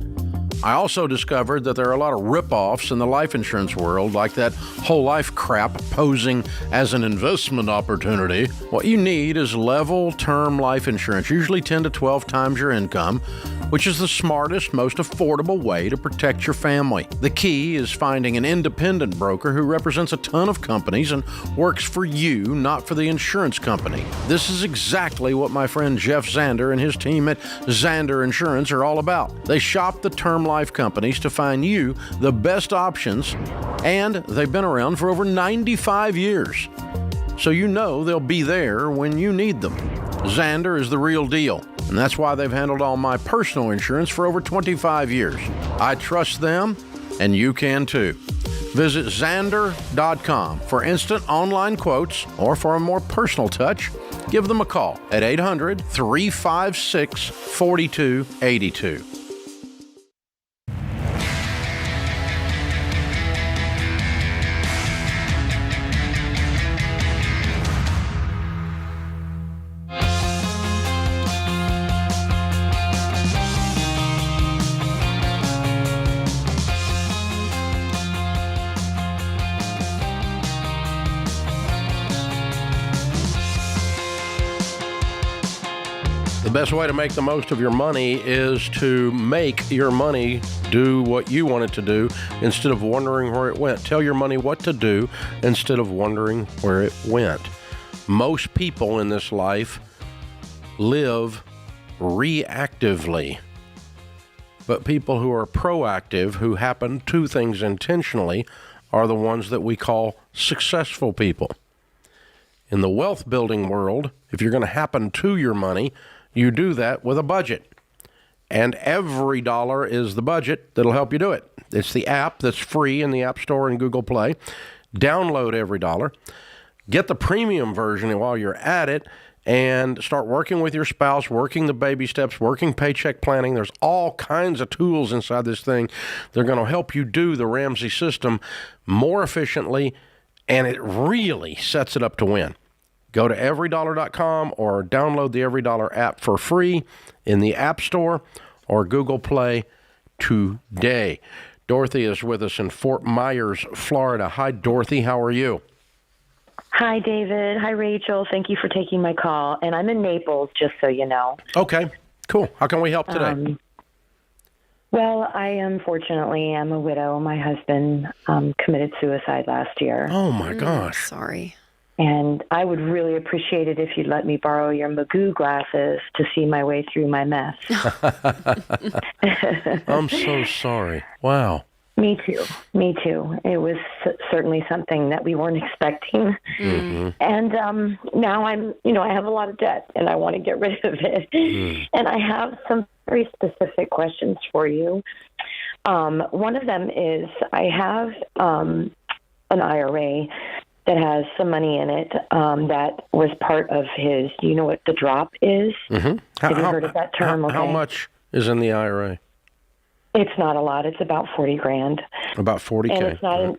[SPEAKER 1] I also discovered that there are a lot of rip-offs in the life insurance world, like that whole life crap posing as an investment opportunity. What you need is level term life insurance, usually 10 to 12 times your income, which is the smartest, most affordable way to protect your family. The key is finding an independent broker who represents a ton of companies and works for you, not for the insurance company. This is exactly what my friend Jeff Zander and his team at Zander Insurance are all about. They shop the term life companies to find you the best options, and they've been around for over 95 years. So you know they'll be there when you need them. Zander is the real deal, and that's why they've handled all my personal insurance for over 25 years. I trust them, and you can too. Visit Zander.com for instant online quotes, or for a more personal touch, give them a call at 800-356-4282. The best way to make the most of your money is to make your money do what you want it to do instead of wondering where it went. Tell your money what to do instead of wondering where it went. Most people in this life live reactively, but people who are proactive, who happen to things intentionally, are the ones that we call successful people. In the wealth building world, if you're going to happen to your money, you do that with a budget. And every dollar is the budget that'll help you do it. It's the app that's free in the App Store and Google Play. Download Every Dollar. Get the premium version while you're at it and start working with your spouse, working the baby steps, working paycheck planning. There's all kinds of tools inside this thing. They're going to help you do the Ramsey system more efficiently, and it really sets it up to win. Go to everydollar.com or download the Every Dollar app for free in the App Store or Google Play today. Dorothy is with us in Fort Myers, Florida. Hi, Dorothy. How are you?
[SPEAKER 12] Hi, David. Hi, Rachel. Thank you for taking my call. And I'm in Naples, just so you know.
[SPEAKER 1] Okay, cool. How can we help today?
[SPEAKER 12] Well, I unfortunately am a widow. My husband committed suicide last year.
[SPEAKER 1] Oh, my gosh.
[SPEAKER 3] Sorry.
[SPEAKER 12] And I would really appreciate it if you'd let me borrow your Magoo glasses to see my way through my mess.
[SPEAKER 1] I'm so sorry. Wow.
[SPEAKER 12] Me too. It was certainly something that we weren't expecting.
[SPEAKER 1] Mm-hmm.
[SPEAKER 12] And now I have a lot of debt and I want to get rid of it. And I have some very specific questions for you. One of them is I have an IRA that has some money in it that was part of his. Do you know what the drop is?
[SPEAKER 1] Mm-hmm.
[SPEAKER 12] Have you heard of that term?
[SPEAKER 1] How much is in the IRA?
[SPEAKER 12] It's not a lot. It's about $40,000.
[SPEAKER 1] About $40,000.
[SPEAKER 12] And it's not.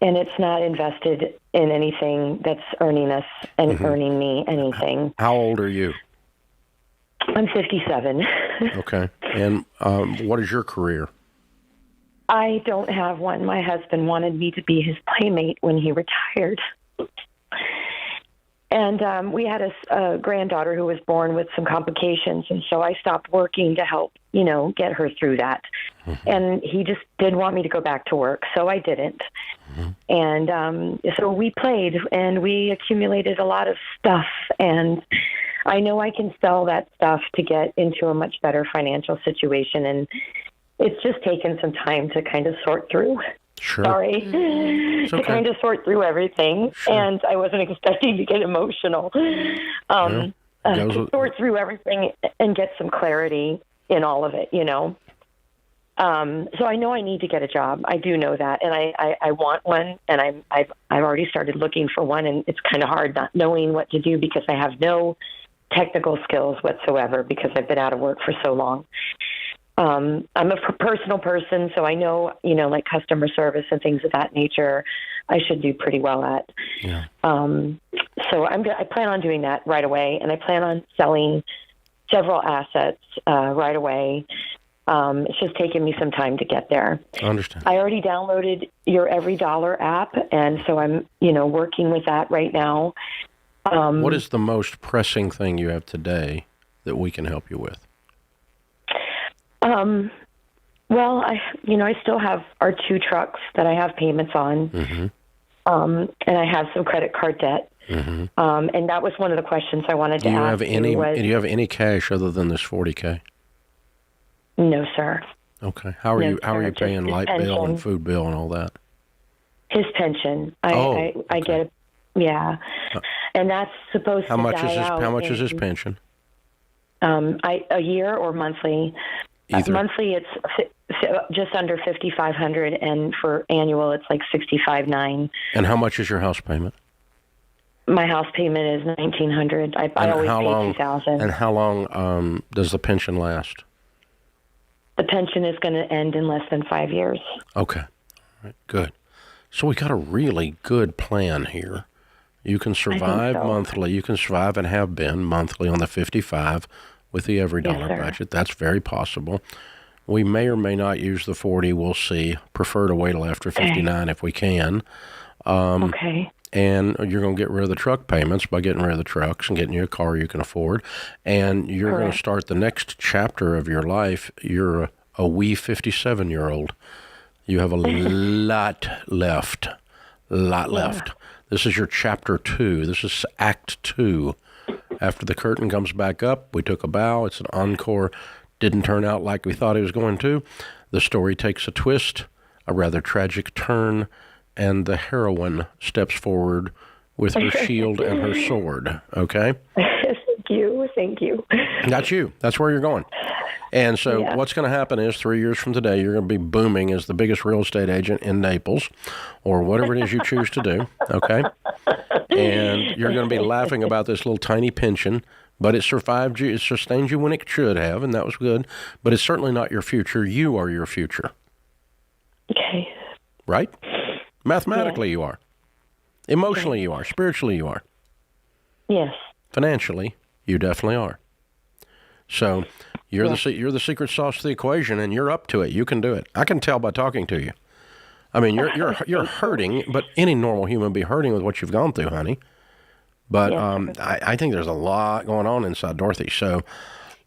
[SPEAKER 12] And it's not invested in anything that's earning us and earning me anything.
[SPEAKER 1] How old are you?
[SPEAKER 12] I'm 57.
[SPEAKER 1] Okay. And what is your career?
[SPEAKER 12] I don't have one. My husband wanted me to be his playmate when he retired. And we had a granddaughter who was born with some complications, and so I stopped working to help, get her through that. And he just didn't want me to go back to work, so I didn't. And so we played, and we accumulated a lot of stuff, and I know I can sell that stuff to get into a much better financial situation, and it's just taken some time to kind of sort through.
[SPEAKER 1] Sure.
[SPEAKER 12] Sorry. To kind of sort through everything. Sure. And I wasn't expecting to get emotional. To sort through everything and get some clarity in all of it, So I know I need to get a job. I do know that. And I want one, and I've already started looking for one, and it's kind of hard not knowing what to do because I have no technical skills whatsoever because I've been out of work for so long. I'm a personal person, so I know, like customer service and things of that nature, I should do pretty well at.
[SPEAKER 1] Yeah.
[SPEAKER 12] So I plan on doing that right away, and I plan on selling several assets right away. It's just taken me some time to get there.
[SPEAKER 1] I understand.
[SPEAKER 12] I already downloaded your Every Dollar app, and so I'm, working with that right now.
[SPEAKER 1] What is the most pressing thing you have today that we can help you with?
[SPEAKER 12] Well, I still have our 2 trucks that I have payments on, and I have some credit card debt. And that was one of the questions I wanted to ask.
[SPEAKER 1] Do you have any cash other than this $40,000?
[SPEAKER 12] No, sir.
[SPEAKER 1] Okay. How are you paying light bill and food bill and all that?
[SPEAKER 12] His pension. I get it. Yeah. And that's supposed to die out.
[SPEAKER 1] How much is his pension?
[SPEAKER 12] A year or monthly?
[SPEAKER 1] Either.
[SPEAKER 12] Monthly, it's just under $5,500, and for annual, it's like $65,900.
[SPEAKER 1] And how much is your house payment?
[SPEAKER 12] My house payment is $1,900. I always pay $2,000.
[SPEAKER 1] And how long does the pension last?
[SPEAKER 12] The pension is going to end in less than 5 years.
[SPEAKER 1] Okay, all right, good. So we got a really good plan here. You can survive monthly. You can survive and have been monthly on the 55 with the Every Dollar budget. That's very possible. We may or may not use the 40. We'll see. Prefer to wait till after 59 if we can.
[SPEAKER 12] Okay.
[SPEAKER 1] And you're going to get rid of the truck payments by getting rid of the trucks and getting you a car you can afford. And you're going to start the next chapter of your life. You're a wee 57-year-old. You have a lot left. Left. This is your chapter 2. This is act 2. After the curtain comes back up, we took a bow. It's an encore. Didn't turn out like we thought it was going to. The story takes a twist, a rather tragic turn, and the heroine steps forward with her shield and her sword. Okay?
[SPEAKER 12] Thank you.
[SPEAKER 1] That's you. That's where you're going. And so what's going to happen is 3 years from today, you're going to be booming as the biggest real estate agent in Naples or whatever it is you choose to do, okay? And you're going to be laughing about this little tiny pension, but it survived you. It sustained you when it should have, and that was good. But it's certainly not your future. You are your future.
[SPEAKER 12] Okay.
[SPEAKER 1] Right? Mathematically you are. Emotionally you are. Spiritually you are.
[SPEAKER 12] Yes.
[SPEAKER 1] Financially, you definitely are. So you're the secret sauce to the equation, and you're up to it. You can do it. I can tell by talking to you. I mean, you're hurting, but any normal human would be hurting with what you've gone through, honey. But I think there's a lot going on inside Dorothy. So,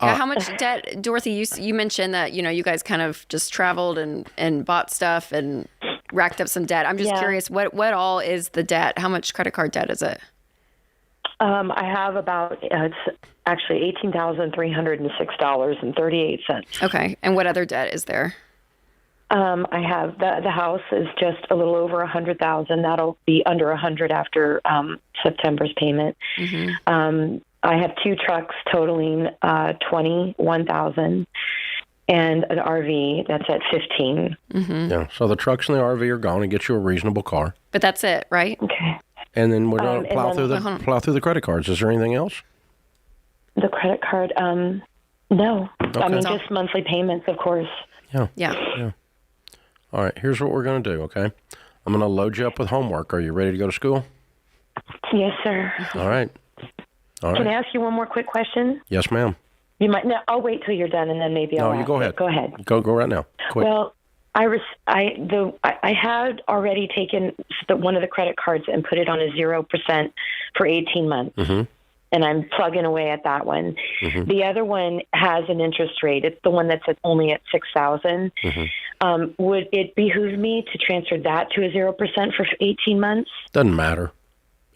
[SPEAKER 3] how much debt, Dorothy? You mentioned that you guys kind of just traveled and bought stuff and racked up some debt. I'm just curious, what all is the debt? How much credit card debt is it?
[SPEAKER 12] I have about it's actually $18,306.38.
[SPEAKER 3] Okay, and what other debt is there?
[SPEAKER 12] I have the house is just a little over $100,000. That'll be under $100,000 after September's payment. I have 2 trucks totaling $21,000, and an RV that's at $15,000.
[SPEAKER 1] Yeah. So the trucks and the RV are gone, and get you a reasonable car.
[SPEAKER 3] But that's it, right?
[SPEAKER 12] Okay.
[SPEAKER 1] And then we're going to plow through the credit cards. Is there anything else?
[SPEAKER 12] The credit card, no.
[SPEAKER 1] Okay.
[SPEAKER 12] I mean, just monthly payments, of course.
[SPEAKER 1] Yeah. All right, here's what we're going to do, okay? I'm going to load you up with homework. Are you ready to go to school?
[SPEAKER 12] Yes, sir.
[SPEAKER 1] All right.
[SPEAKER 12] Can I ask you one more quick question?
[SPEAKER 1] Yes, ma'am.
[SPEAKER 12] You might. No, I'll wait till you're done, and then maybe I'll.
[SPEAKER 1] No, you go ahead.
[SPEAKER 12] Go ahead.
[SPEAKER 1] Go right now. Quick.
[SPEAKER 12] Well, I had already taken one of the credit cards and put it on a 0% for 18 months.
[SPEAKER 1] Mm-hmm.
[SPEAKER 12] And I'm plugging away at that one. Mm-hmm. The other one has an interest rate. It's the one that's only at $6,000. Mm-hmm. Would it behoove me to transfer that to a 0% for 18 months?
[SPEAKER 1] Doesn't matter.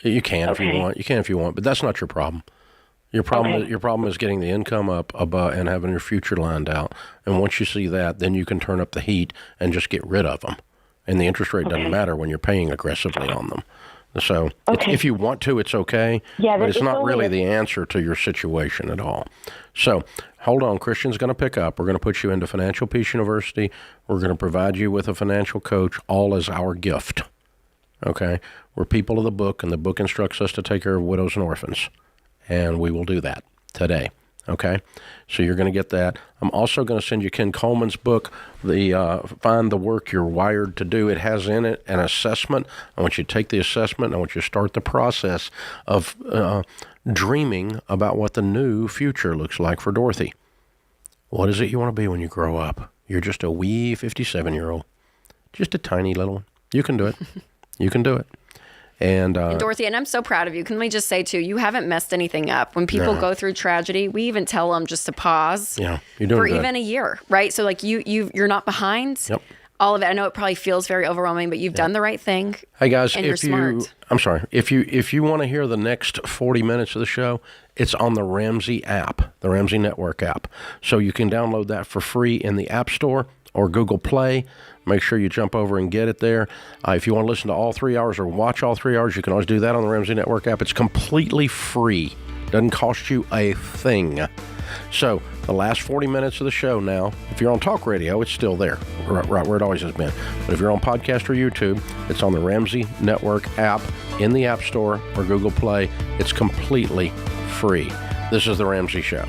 [SPEAKER 1] You can if you want. You can if you want, but that's not your problem. Your problem is getting the income up above and having your future lined out. And once you see that, then you can turn up the heat and just get rid of them. And the interest rate doesn't matter when you're paying aggressively on them. So if you want to, it's okay, but it's not really the answer to your situation at all. So hold on. Christian's going to pick up. We're going to put you into Financial Peace University. We're going to provide you with a financial coach, all as our gift. Okay? We're people of the book, and the book instructs us to take care of widows and orphans. And we will do that today. Okay? So you're going to get that. I'm also going to send you Ken Coleman's book, Find the Work You're Wired to Do. It has in it an assessment. I want you to take the assessment, and I want you to start the process of dreaming about what the new future looks like for Dorothy. What is it you want to be when you grow up? You're just a wee 57-year-old. Just a tiny little one. You can do it. You can do it. And
[SPEAKER 3] Dorothy, and I'm so proud of you. Can we just say, too, you haven't messed anything up. When people go through tragedy, we even tell them just to pause
[SPEAKER 1] you're doing
[SPEAKER 3] for
[SPEAKER 1] good.
[SPEAKER 3] Even a year, right? So, like, you're not behind all of it. I know it probably feels very overwhelming, but you've done the right thing.
[SPEAKER 1] Hey, guys,
[SPEAKER 3] and you're smart.
[SPEAKER 1] If you want to hear the next 40 minutes of the show, it's on the Ramsey app, the Ramsey Network app. So you can download that for free in the App Store or Google Play. Make sure you jump over and get it there. If you want to listen to all 3 hours or watch all 3 hours, you can always do that on the Ramsey Network app. It's completely free. Doesn't cost you a thing. So the last 40 minutes of the show now, if you're on talk radio, it's still there, right where it always has been. But if you're on podcast or YouTube, it's on the Ramsey Network app in the App Store or Google Play. It's completely free. This is The Ramsey Show.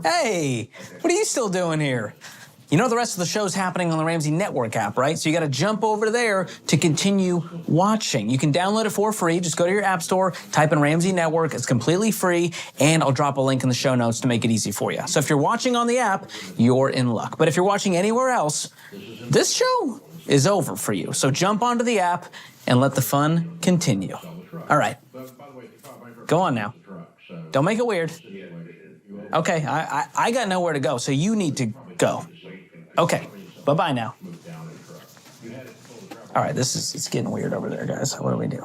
[SPEAKER 13] Hey, what are you still doing here? You know the rest of the show's happening on the Ramsey Network app, right? So you got to jump over there to continue watching. You can download it for free. Just go to your app store, type in Ramsey Network. It's completely free, and I'll drop a link in the show notes to make it easy for you. So if you're watching on the app, you're in luck. But if you're watching anywhere else, this show is over for you. So jump onto the app and let the fun continue. All right. Go on now. Don't make it weird. Okay, I got nowhere to go, so you need to go. Okay, bye-bye now. All right, it's getting weird over there, guys. What do we do?